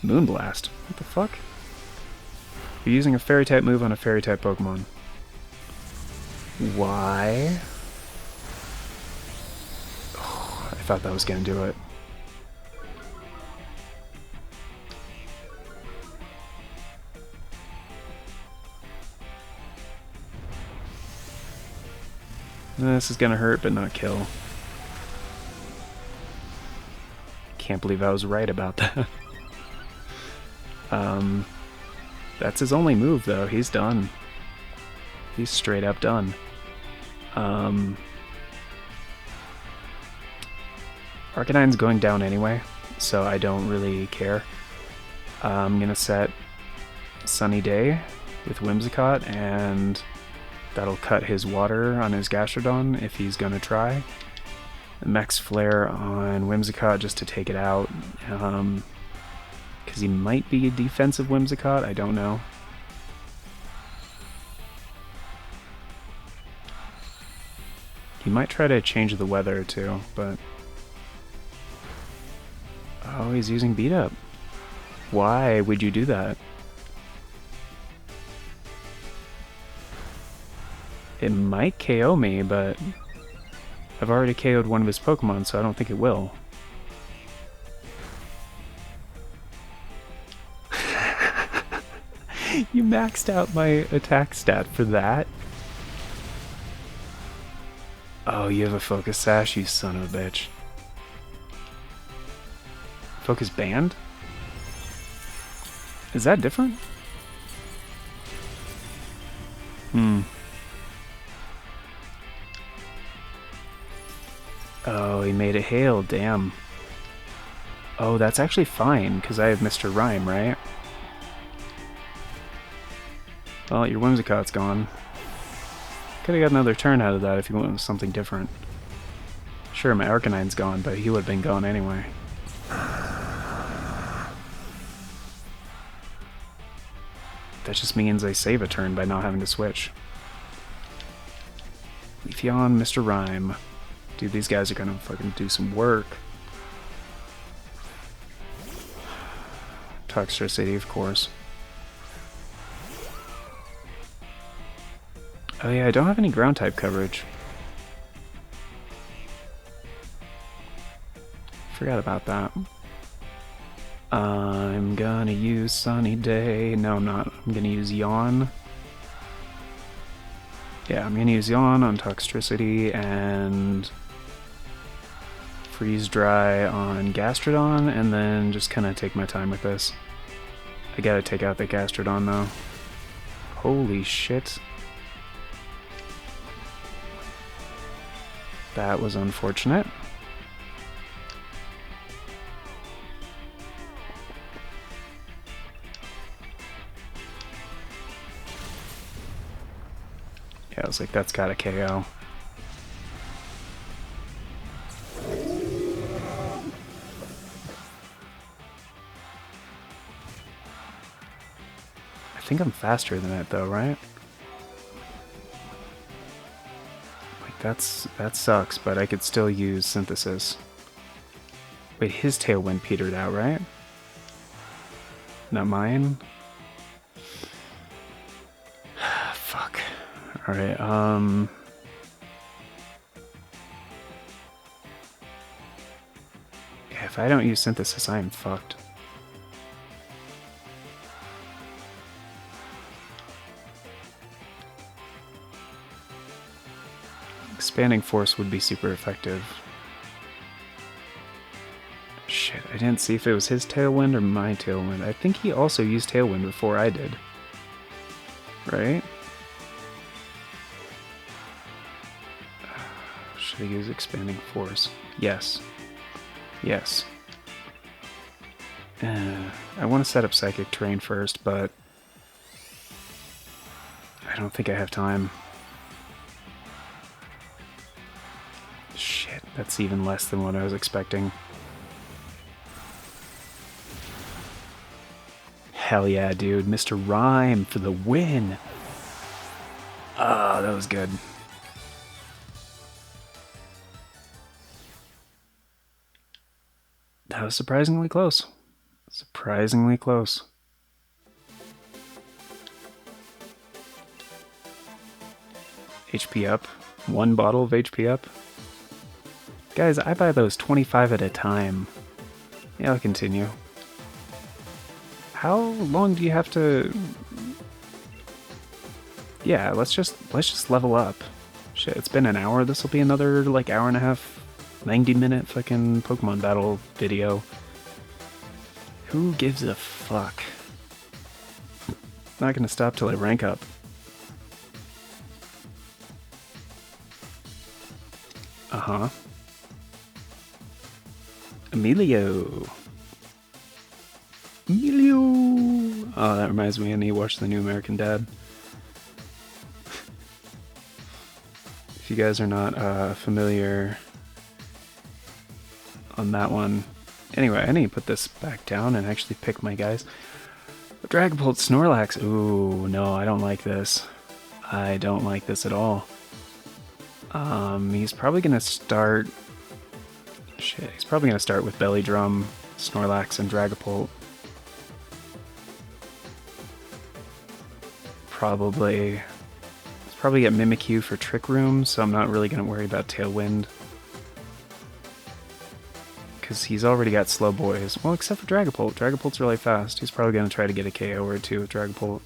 Moonblast. What the fuck? You're using a Fairy-type move on a Fairy-type Pokemon. Why? Oh, I thought that was gonna do it. This is gonna hurt, but not kill. Can't believe I was right about that. That's his only move, though. He's done. He's straight up done. Arcanine's going down anyway, so I don't really care. I'm gonna set Sunny Day with Whimsicott, and that'll cut his water on his Gastrodon if he's gonna try. Max Flare on Whimsicott just to take it out. Because he might be a defensive Whimsicott, I don't know. He might try to change the weather too, but... Oh, he's using Beat Up. Why would you do that? It might KO me, but I've already KO'd one of his Pokemon, so I don't think it will. You maxed out my attack stat for that? Oh, you have a Focus Sash, you son of a bitch. Focus Band? Is that different? Oh, he made it hail, damn. Oh, that's actually fine, because I have Mr. Rhyme, right? Well, your Whimsicott's gone. Could've got another turn out of that if you went with something different. Sure, my Arcanine's gone, but he would've been gone anyway. That just means I save a turn by not having to switch. Leafeon, Mr. Rhyme. Dude, these guys are gonna fucking do some work. Toxtricity, of course. Oh yeah, I don't have any ground type coverage. Forgot about that. I'm gonna use Sunny Day. No, I'm not. I'm gonna use Yawn. Yeah, I'm gonna use Yawn on Toxtricity and Freeze Dry on Gastrodon, and then just kind of take my time with this. I gotta take out the Gastrodon though. Holy shit. That was unfortunate. Yeah, I was like, that's gotta KO. I think I'm faster than it though, right? Like that sucks, but I could still use Synthesis. Wait, his Tailwind petered out, right? Not mine? Fuck. Alright, yeah, if I don't use Synthesis, I am fucked. Expanding Force would be super effective. Shit, I didn't see if it was his Tailwind or my Tailwind. I think he also used Tailwind before I did. Right? Try to use expanding force. Yes. Yes. I want to set up psychic terrain first, but I don't think I have time. Shit, that's even less than what I was expecting. Hell yeah, dude. Mr. Rhyme for the win. Ah, that was good. That was surprisingly close. Surprisingly close. HP up. 1 bottle of HP up. Guys, I buy those 25 at a time. Yeah, I'll continue. How long do you have to... Yeah, let's just level up. Shit, it's been an hour. This will be another, like, hour and a half, 90-minute fucking Pokemon battle video. Who gives a fuck? Not gonna stop till I rank up. Uh-huh. Emilio. Oh, that reminds me, I need to watch The New American Dad. If you guys are not familiar on that one. Anyway, I need to put this back down and actually pick my guys. Dragapult, Snorlax. Ooh, no, I don't like this. I don't like this at all. He's probably gonna start... Shit, he's probably gonna start with Belly Drum, Snorlax, and Dragapult. Probably... Let's probably get Mimikyu for Trick Room, so I'm not really gonna worry about Tailwind. Because he's already got Slow Boys. Well, except for Dragapult. Dragapult's really fast. He's probably gonna try to get a KO or two with Dragapult.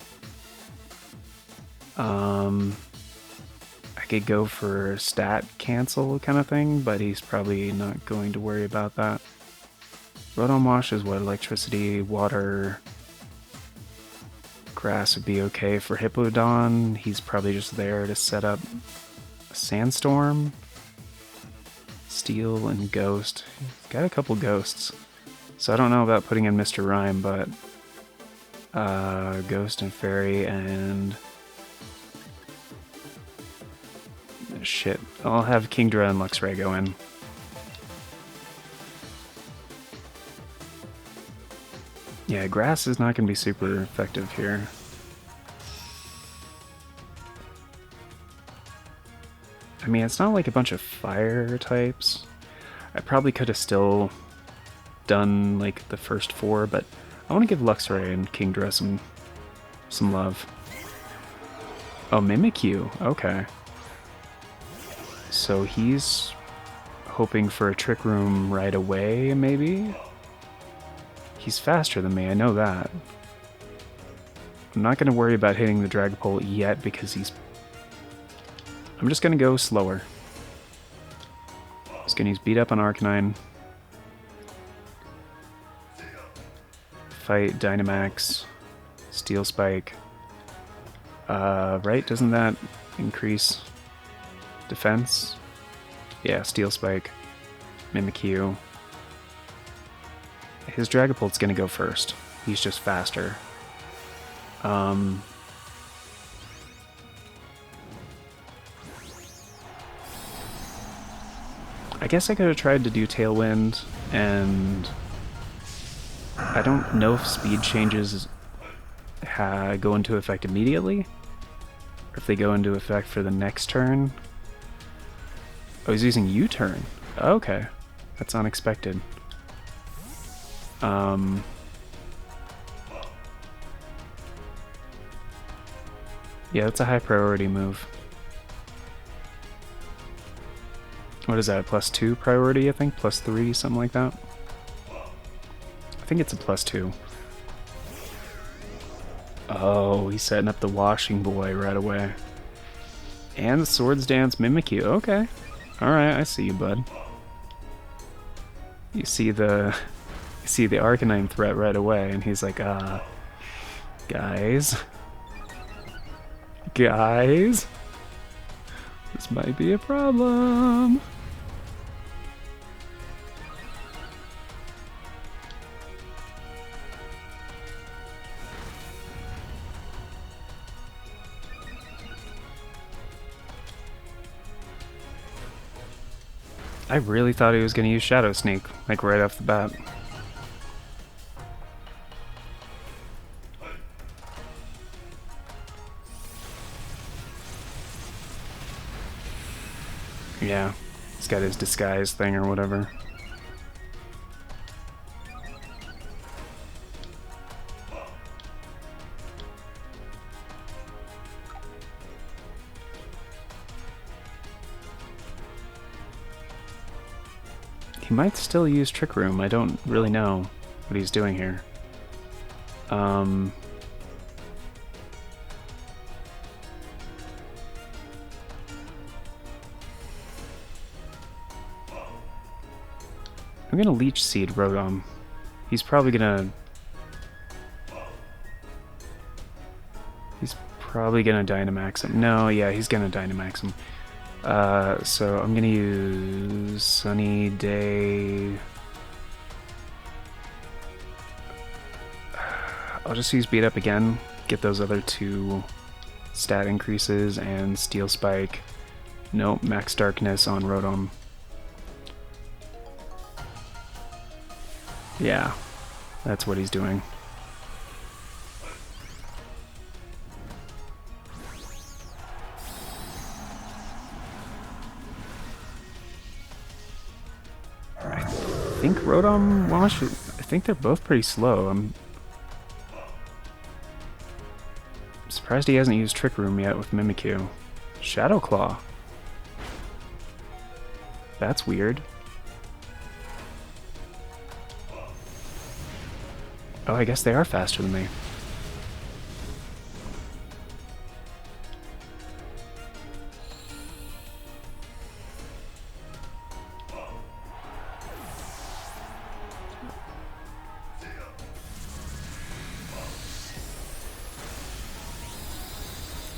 I could go for stat cancel kind of thing, but he's probably not going to worry about that. Rotom Wash is what? Electricity, water, grass would be okay for Hippowdon. He's probably just there to set up a Sandstorm, Steel, and Ghost. He's got a couple Ghosts, so I don't know about putting in Mr. Rhyme, but Ghost and Fairy and... Shit, I'll have Kingdra and Luxray go in. Yeah, grass is not going to be super effective here. I mean, it's not like a bunch of fire types. I probably could have still done like the first 4, but I want to give Luxray and Kingdra some love. Oh, Mimikyu, okay. So he's hoping for a Trick Room right away, maybe? He's faster than me, I know that. I'm not going to worry about hitting the Dragapult yet because he's... I'm just going to go slower. Just going to use Beat Up on Arcanine. Fight Dynamax. Steel Spike. Right? Doesn't that increase... defense? Yeah, Steel Spike. Mimikyu. His Dragapult's gonna go first. He's just faster. I guess I could have tried to do Tailwind, and I don't know if speed changes go into effect immediately, or if they go into effect for the next turn. Oh, he's using U-turn. Okay. That's unexpected. Yeah, that's a high priority move. What is that, a +2 priority, I think? +3, something like that? I think it's a +2. Oh, he's setting up the Washing Boy right away. And the Swords Dance Mimikyu, okay. Alright, I see you, bud. You see the Arcanine threat right away, and he's like, guys? Guys? This might be a problem. I really thought he was going to use Shadow Sneak, like right off the bat. Yeah, he's got his disguise thing or whatever. He might still use Trick Room. I don't really know what he's doing here. I'm gonna Leech Seed Rotom. He's probably gonna... Dynamax him. No, yeah, he's gonna Dynamax him. So I'm gonna use Sunny Day. I'll just use Beat Up again, get those other two stat increases, and Steel Spike. Nope, Max Darkness on Rotom. Yeah, that's what he's doing. I think Rotom Wash, I think they're both pretty slow. I'm surprised he hasn't used Trick Room yet with Mimikyu. Shadow Claw. That's weird. Oh, I guess they are faster than me.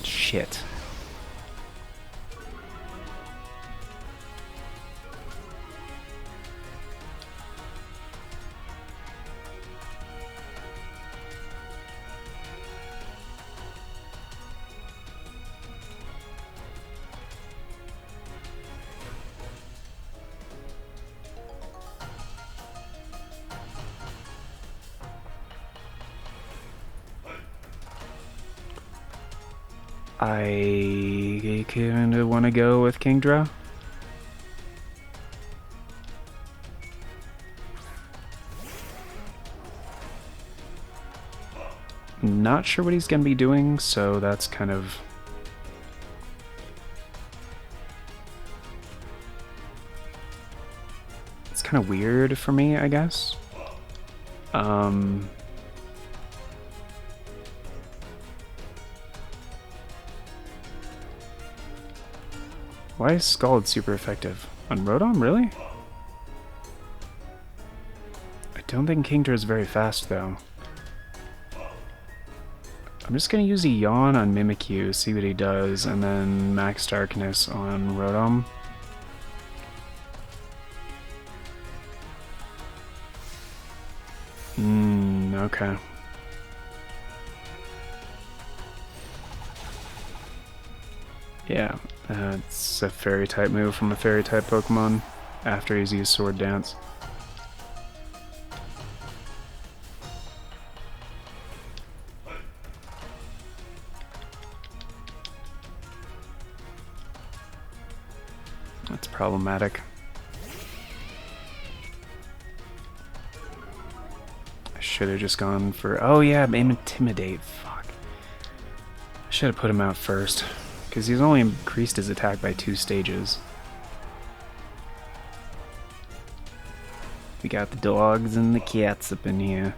Shit. I kinda wanna go with Kingdra. Not sure what he's gonna be doing, so that's kind of... It's kind of weird for me, I guess. Why is Scald super effective? On Rotom, really? I don't think Kingdra is very fast, though. I'm just gonna use a Yawn on Mimikyu, see what he does, and then Max Darkness on Rotom. Okay. Yeah, it's a Fairy-type move from a Fairy-type Pokemon after he's used Sword Dance. That's problematic. I should have just gone for... Oh yeah, Intimidate. Fuck. I should have put him out first. Because he's only increased his attack by 2 stages. We got the dogs and the cats up in here.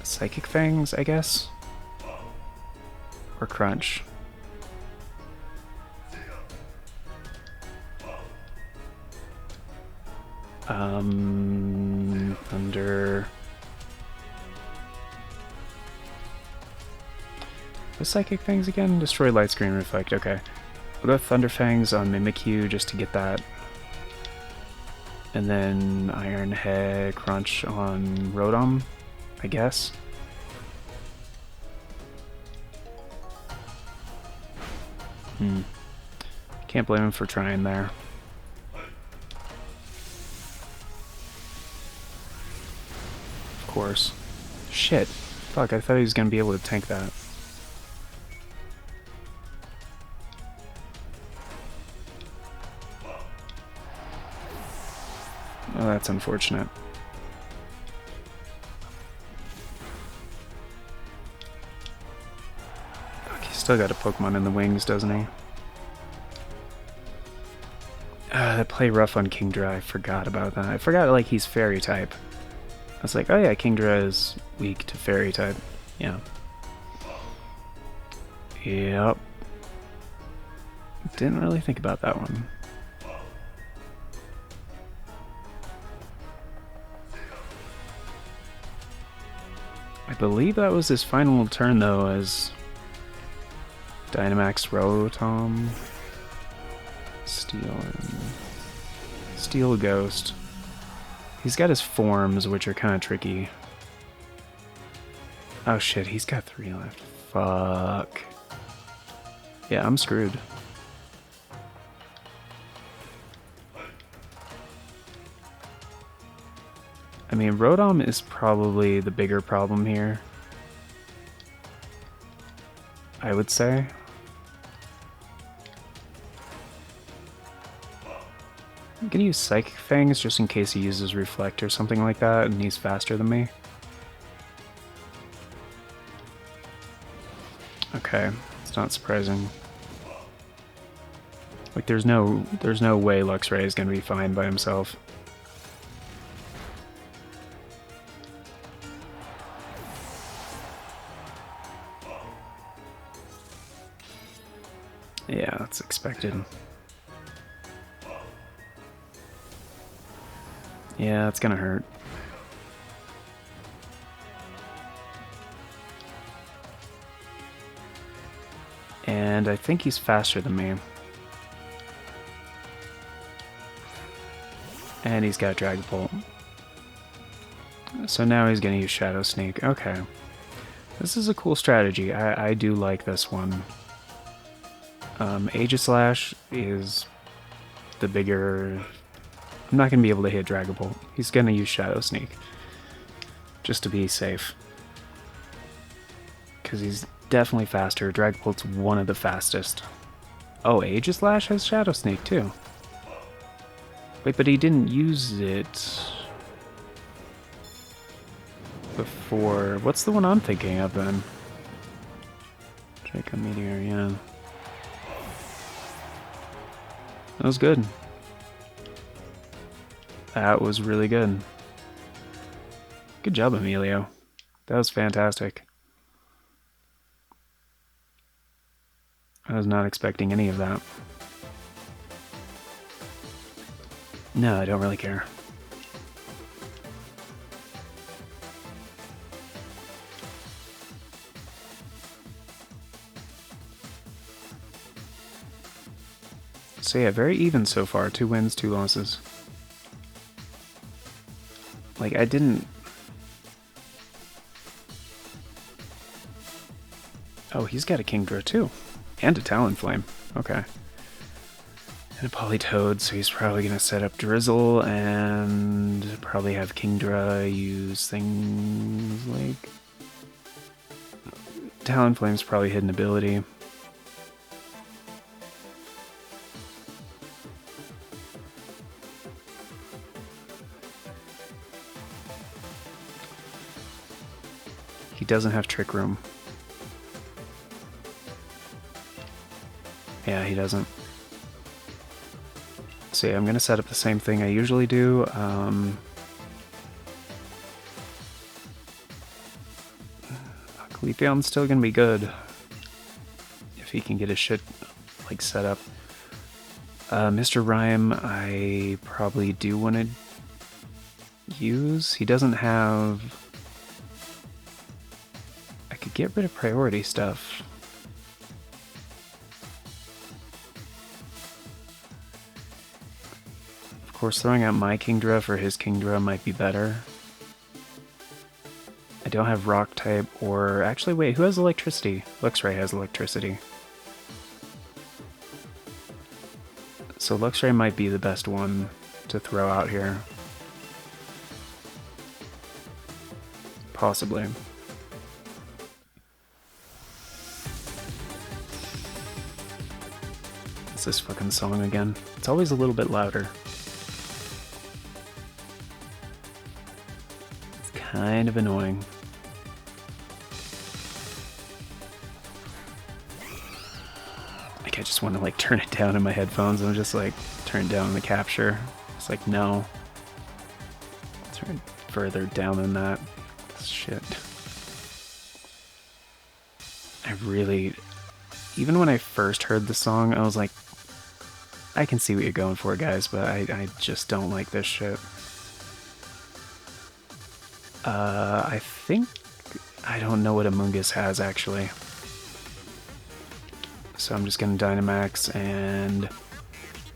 Psychic Fangs, I guess? Or Crunch. Thunder. The Psychic Fangs again? Destroy Light Screen Reflect, okay. We'll go Thunder Fangs on Mimikyu just to get that. And then Iron Head Crunch on Rotom, I guess. Can't blame him for trying there. Of course. Shit. Fuck, I thought he was gonna be able to tank that. Oh, that's unfortunate. Fuck, he's still got a Pokemon in the wings, doesn't he? That play rough on Kingdra, I forgot about that. I forgot, like, he's Fairy type. I was like, oh yeah, Kingdra is weak to Fairy type. Yeah. Yep. Didn't really think about that one. I believe that was his final turn, though, as Dynamax Rotom, Steel Ghost. He's got his forms, which are kind of tricky. Oh shit, he's got 3 left. Fuck. Yeah, I'm screwed. I mean, Rotom is probably the bigger problem here, I would say. I'm gonna use Psychic Fangs just in case he uses Reflect or something like that and he's faster than me. Okay, it's not surprising. Like, there's no way Luxray is gonna be fine by himself. Yeah, that's expected. Yeah, it's gonna hurt. And I think he's faster than me. And he's got Dragapult. So now he's gonna use Shadow Sneak. Okay. This is a cool strategy. I do like this one. Aegislash is the bigger... I'm not going to be able to hit Dragapult. He's going to use Shadow Sneak. Just to be safe. Because he's definitely faster. Dragapult's one of the fastest. Oh, Aegislash has Shadow Sneak too. Wait, but he didn't use it before. What's the one I'm thinking of then? Draco Meteor, yeah. That was good. That was really good. Good job, Emilio. That was fantastic. I was not expecting any of that. No, I don't really care. So yeah, very even so far. 2 wins, 2 losses. Like, I didn't... Oh, he's got a Kingdra too. And a Talonflame. Okay. And a Politoed, so he's probably going to set up Drizzle and probably have Kingdra use things like... Talonflame's probably hidden ability. He doesn't have Trick Room. Yeah, he doesn't. So yeah, I'm going to set up the same thing I usually do. Leafeon's still going to be good. If he can get his shit, like, set up. Mr. Rhyme, I probably do want to use. He doesn't have... I could get rid of priority stuff. Of course, throwing out my Kingdra for his Kingdra might be better. I don't have Rock type, or... Actually, wait, who has electricity? Luxray has electricity. So Luxray might be the best one to throw out here. Possibly. It's this fucking song again. It's always a little bit louder. It's kind of annoying. Like, I just want to like turn it down in my headphones and just like turn down the capture. It's like, no. Turn further down than that. Shit. I really, even when I first heard the song, I was like, I can see what you're going for, guys, but I just don't like this shit. I think, I don't know what Amoonguss has, actually. So I'm just gonna Dynamax, and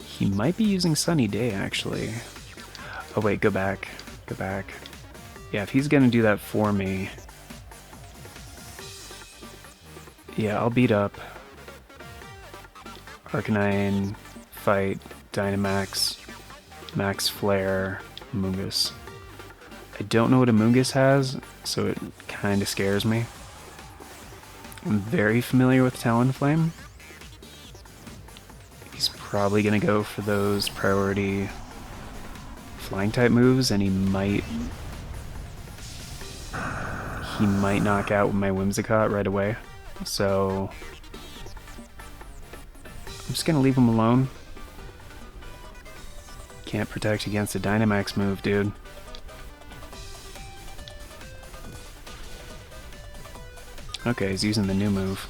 he might be using Sunny Day, actually. Oh wait, go back. Go back. Yeah, if he's gonna do that for me... Yeah, I'll beat up. Arcanine, Fight, Dynamax, Max Flare, Amoonguss. I don't know what Amoonguss has, so it kind of scares me. I'm very familiar with Talonflame. He's probably gonna go for those priority flying type moves, and he might knock out my Whimsicott right away. So I'm just gonna leave him alone. Can't protect against a Dynamax move, dude. Okay, he's using the new move.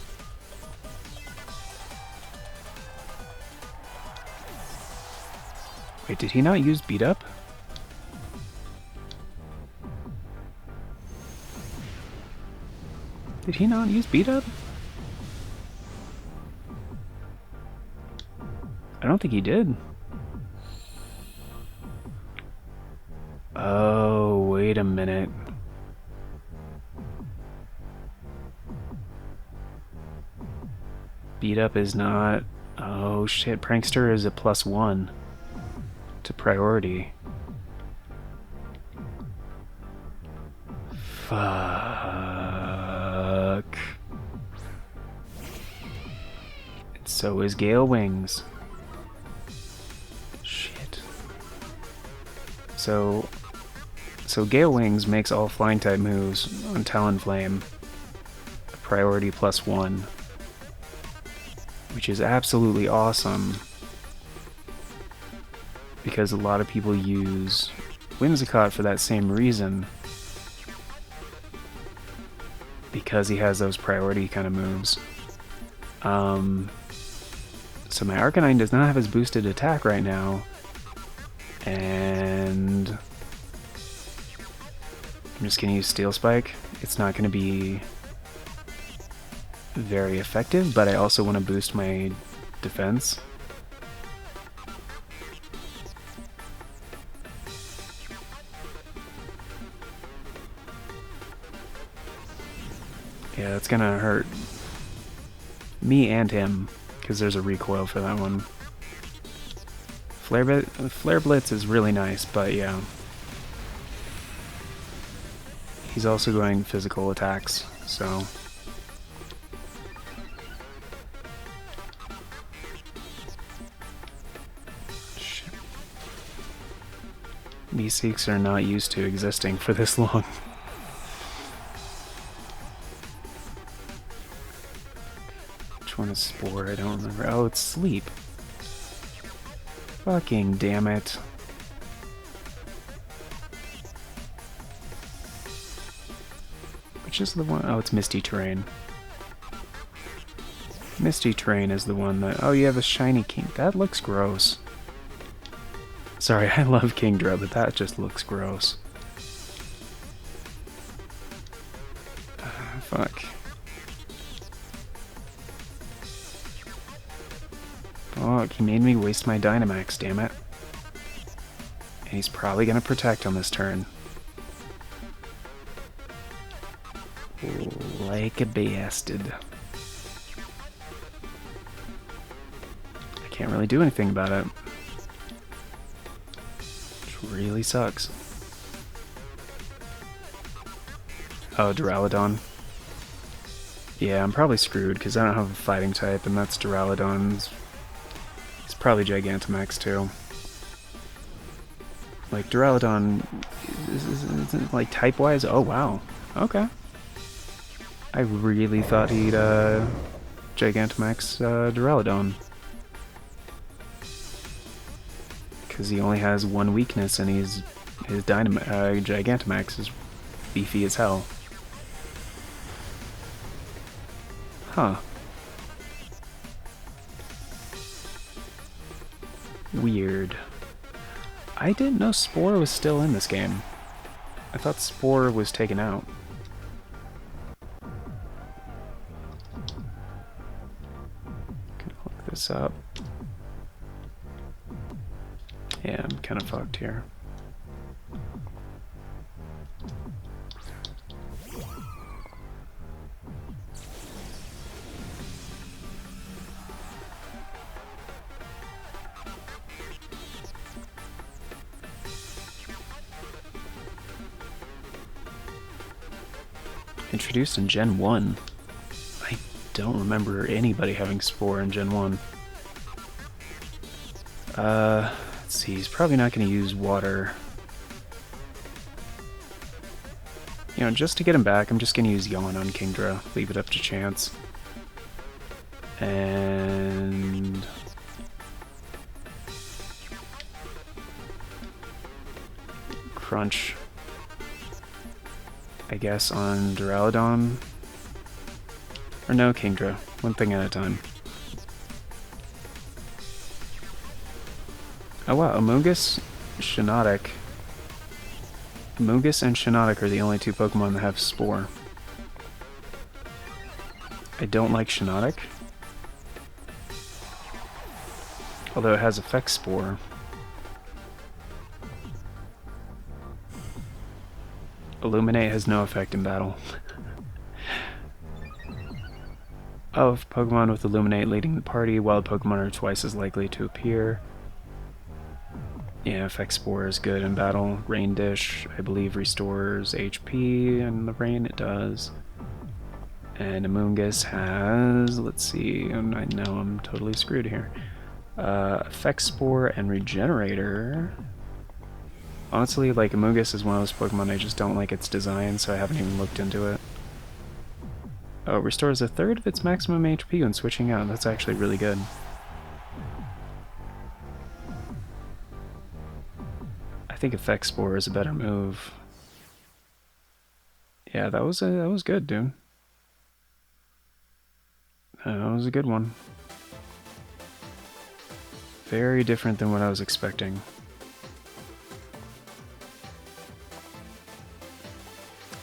Wait, did he not use Beat Up? Did he not use Beat Up? I don't think he did. Oh, wait a minute. Beat Up is not... Oh shit, Prankster is a +1 to priority. Fuck. And so is Gale Wings. Shit. So Gale Wings makes all flying type moves on Talonflame a priority +1. Which is absolutely awesome, because a lot of people use Whimsicott for that same reason, because he has those priority kind of moves. So my Arcanine does not have his boosted attack right now, and I'm just going to use Steel Spike. It's not going to be very effective, but I also want to boost my defense. Yeah, it's gonna hurt me and him, because there's a recoil for that one. Flare Blitz is really nice, but yeah. He's also going physical attacks, so... Meeseeks are not used to existing for this long. Which one is Spore? I don't remember. Oh, it's Sleep. Fucking damn it. Which is the one? Oh, it's Misty Terrain. Misty Terrain is the one that... Oh, you have a shiny King. That looks gross. Sorry, I love Kingdra, but that just looks gross. Fuck. Fuck, he made me waste my Dynamax, damn it. And he's probably gonna protect on this turn. Like a bastard. I can't really do anything about it. really sucks. Oh, Duraludon. Yeah, I'm probably screwed because I don't have a fighting type, and that's Duraludon's. It's probably Gigantamax too. Like, Duraludon is like type-wise. Oh, wow. Okay. I really thought he'd Gigantamax Duraludon. Because he only has one weakness, and his Gigantamax is beefy as hell. Huh. Weird. I didn't know Spore was still in this game. I thought Spore was taken out. Gonna look this up. Yeah, I'm kind of fucked here. Introduced in Gen 1. I don't remember anybody having Spore in Gen 1. Let's see, he's probably not going to use water. You know, just to get him back, I'm just going to use Yawn on Kingdra. Leave it up to chance. And... Crunch, I guess, on Duraludon. Or no, Kingdra. One thing at a time. Oh wow, Amoonguss, Shiinotic. Amoonguss and Shiinotic are the only two Pokemon that have Spore. I don't like Shiinotic. Although it has Effect Spore. Illuminate has no effect in battle. Oh, if Pokemon with Illuminate leading the party, wild Pokemon are twice as likely to appear. Yeah, Effect Spore is good in battle. Rain Dish, I believe, restores HP in the rain. It does. And Amoonguss has, let's see, and I know I'm totally screwed here. Effect Spore and Regenerator. Honestly, like, Amoonguss is one of those Pokemon I just don't like its design, so I haven't even looked into it. Oh, it restores a third of its maximum HP when switching out. That's actually really good. I think Effect Spore is a better move. Yeah, that was good, dude. That was a good one. Very different than what I was expecting.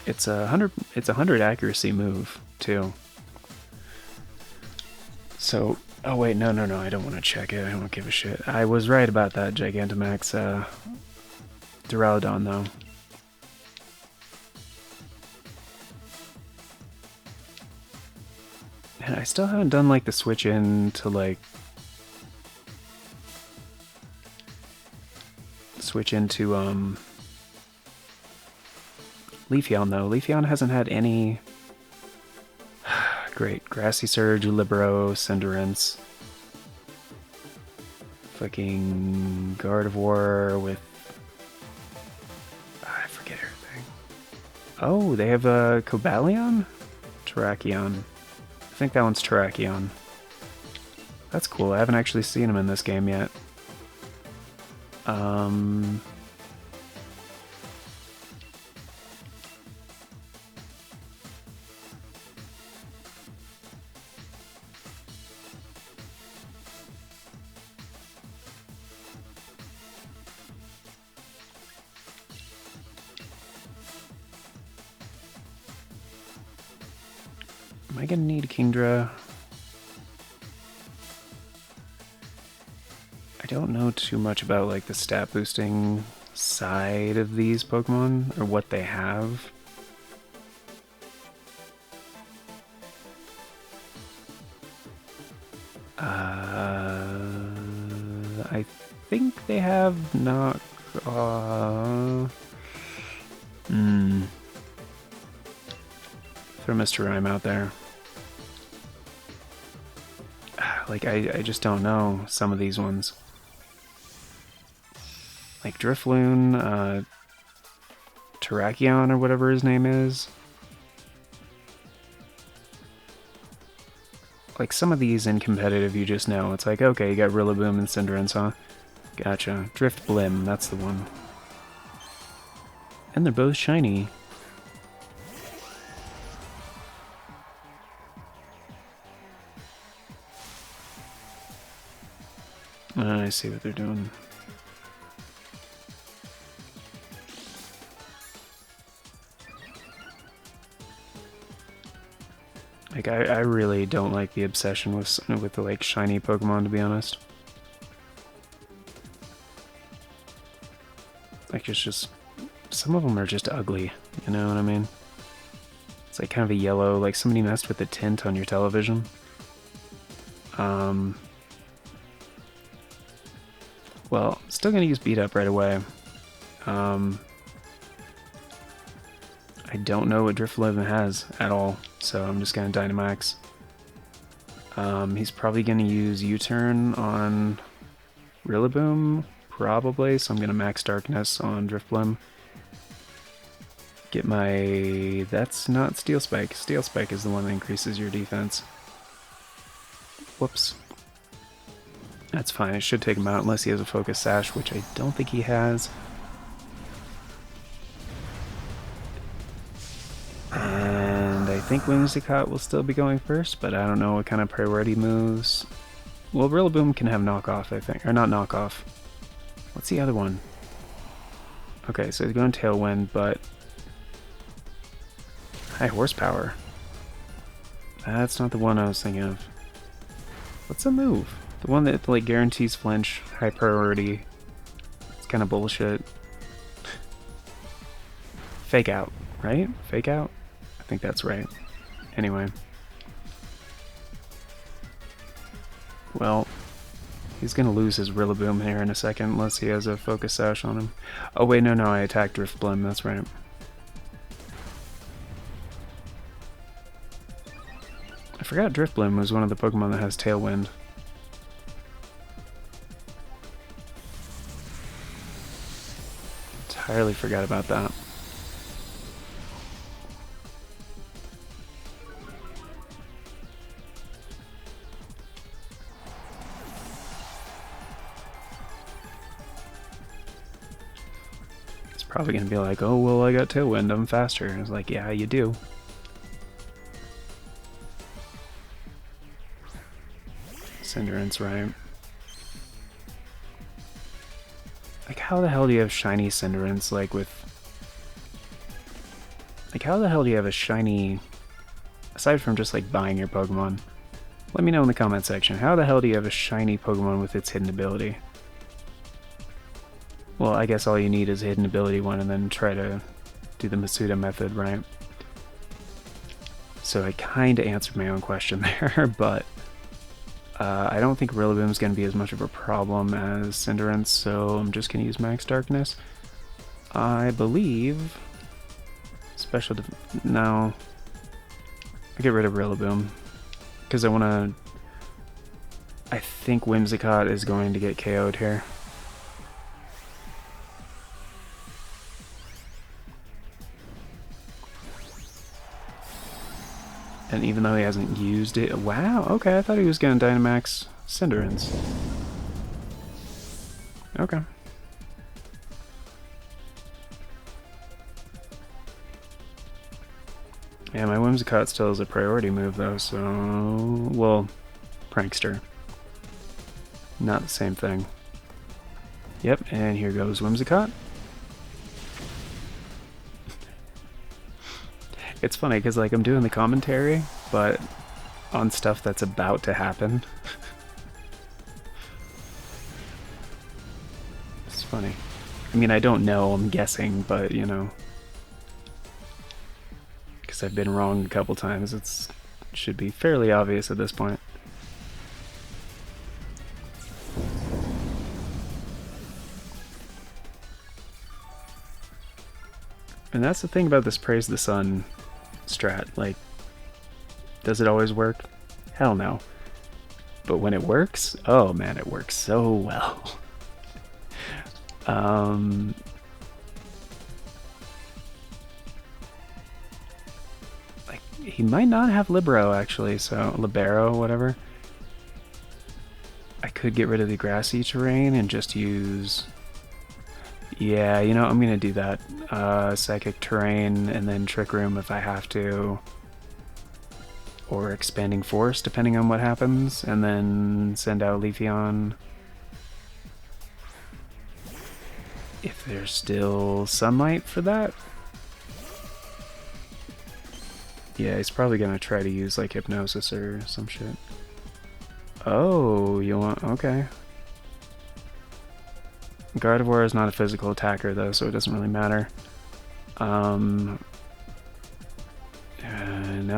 It's a 100 accuracy move too. So, oh wait, no, I don't want to check it. I don't give a shit. I was right about that Gigantamax Duraludon though. And I still haven't done like the switch in to like switch into Leafeon though. Leafeon hasn't had any. Great. Grassy Surge, Libero, Cinderace. Fucking Gardevoir with... I forget everything. Oh, they have a Cobalion? Terrakion. I think that one's Terrakion. That's cool. I haven't actually seen him in this game yet. Am I gonna need Kingdra? I don't know too much about like the stat boosting side of these Pokemon or what they have. I think they have not Throw Mr. Rhyme out there. Like, I just don't know some of these ones. Like Drifloon, Terrakion, or whatever his name is. Like, some of these in competitive you just know. It's like, okay, you got Rillaboom and Cinderace, huh? Gotcha. Driftblim, that's the one. And they're both shiny. I see what they're doing. Like, I really don't like the obsession with the, like, shiny Pokemon, to be honest. Like, it's just... Some of them are just ugly, you know what I mean? It's like kind of a yellow, like somebody messed with the tint on your television. Well, still gonna use Beat Up right away. I don't know what Drifloon has at all, so I'm just gonna Dynamax. He's probably gonna use U-Turn on Rillaboom, probably, so I'm gonna Max Darkness on Drifblim. Get my... That's not Steel Spike. Steel Spike is the one that increases your defense. Whoops. That's fine, it should take him out unless he has a Focus Sash, which I don't think he has. And I think Whimsicott will still be going first, but I don't know what kind of priority moves. Well, Rillaboom can have knockoff, I think. Or not knockoff. What's the other one? Okay, so he's going Tailwind, but... High Horsepower. That's not the one I was thinking of. What's the move? The one that, like, guarantees flinch, high priority. It's kind of bullshit. Fake Out, right? Fake Out? I think that's right. Anyway. Well, he's gonna lose his Rillaboom here in a second unless he has a Focus Sash on him. Oh wait, no, I attacked Driftblim, that's right. I forgot Driftblim was one of the Pokemon that has Tailwind. Entirely forgot about that. It's probably gonna be like, oh, well, I got Tailwind, I'm faster. And I was like, yeah, you do. Cinderace, right? Like, how the hell do you have shiny Cinderace, like, with... Like, how the hell do you have a shiny... Aside from just, like, buying your Pokemon. Let me know in the comment section. How the hell do you have a shiny Pokemon with its hidden ability? Well, I guess all you need is a hidden ability one and then try to do the Masuda method, right? So I kinda answered my own question there, but... I don't think Rillaboom is going to be as much of a problem as Cinderace, so I'm just going to use Max Darkness. I believe... No. I'll get rid of Rillaboom. Because I want to... I think Whimsicott is going to get KO'd here. And even though he hasn't used it... Wow, okay, I thought he was going to Dynamax Cinderace. Okay. Yeah, my Whimsicott still is a priority move, though, so... Well, Prankster. Not the same thing. Yep, and here goes Whimsicott. It's funny, because, like, I'm doing the commentary, but on stuff that's about to happen. It's funny. I mean, I don't know, I'm guessing, but, you know... Because I've been wrong a couple times, it should be fairly obvious at this point. And that's the thing about this Praise the Sun strat. Like, does it always work? Hell no. But when it works, oh man, it works so well. Like, he might not have Libero, actually, so Libero, whatever. I could get rid of the grassy terrain and just use... Yeah, you know, I'm gonna do that. Psychic terrain and then Trick Room if I have to. Or Expanding Force, depending on what happens. And then send out Leafeon. If there's still sunlight for that. Yeah, he's probably gonna try to use like Hypnosis or some shit. Oh, you want... okay. Gardevoir is not a physical attacker though, so it doesn't really matter. Now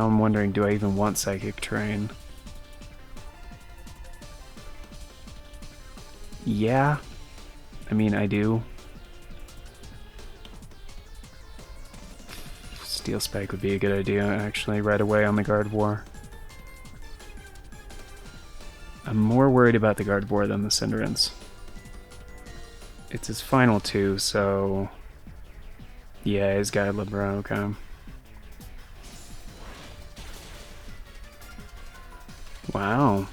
I'm wondering, do I even want Psychic Terrain? Yeah. I mean, I do. Steel Spike would be a good idea, actually, right away on the Gardevoir. I'm more worried about the Gardevoir than the Cinderace. It's his final two, so... yeah, he's got Libero, okay. Wow.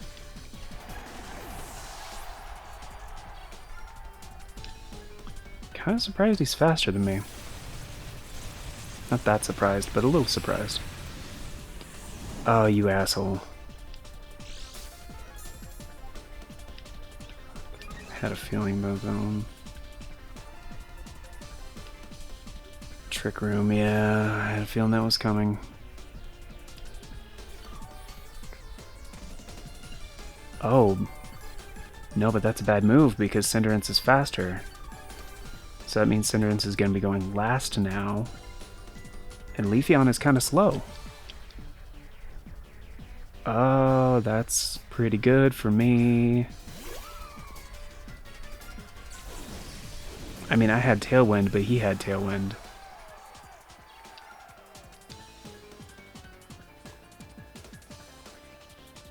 Kinda surprised he's faster than me. Not that surprised, but a little surprised. Oh, you asshole. Had a feeling about that one. Trick Room, yeah, I had a feeling that was coming. Oh. No, but that's a bad move because Cinderace is faster. So that means Cinderace is going to be going last now. And Leafeon is kind of slow. Oh, that's pretty good for me. I mean, I had Tailwind, but he had Tailwind.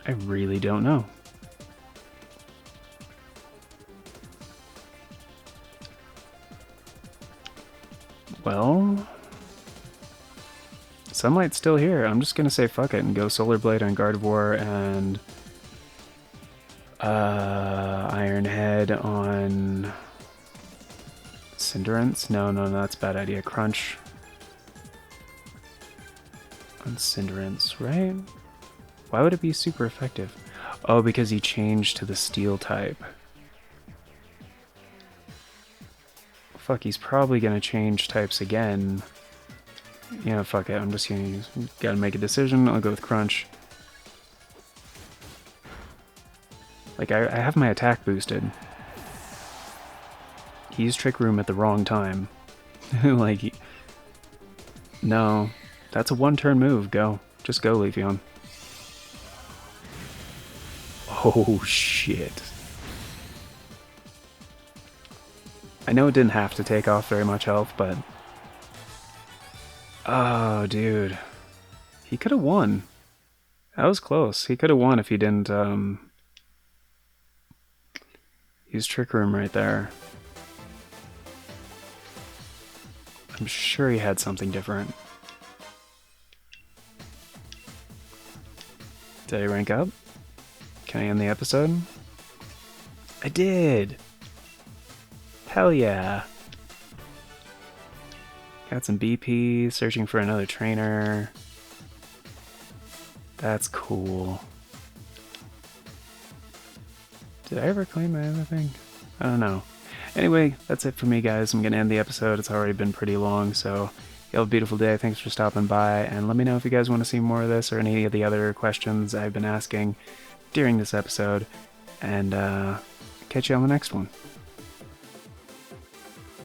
I really don't know. Well... Sunlight's still here. I'm just gonna say fuck it and go Solar Blade on Gardevoir and Iron Head on Cinderace. No, that's a bad idea. Crunch on Cinderace, right? Why would it be super effective? Oh, because he changed to the Steel type. Fuck, he's probably gonna change types again. You know, fuck it, I'm just gonna use... gotta make a decision, I'll go with Crunch. Like, I have my attack boosted. He used Trick Room at the wrong time. Like, no. That's a one-turn move, go. Just go, Leafeon. Oh, shit. I know it didn't have to take off very much health, but... oh, dude. He could have won. That was close. He could have won if he didn't, use Trick Room right there. I'm sure he had something different. Did I rank up? Can I end the episode? I did! Hell yeah! Got some BP, searching for another trainer. That's cool. Did I ever claim my other thing? I don't know. Anyway, that's it for me, guys. I'm gonna end the episode. It's already been pretty long, so you have a beautiful day. Thanks for stopping by, and let me know if you guys want to see more of this or any of the other questions I've been asking during this episode, and catch you on the next one.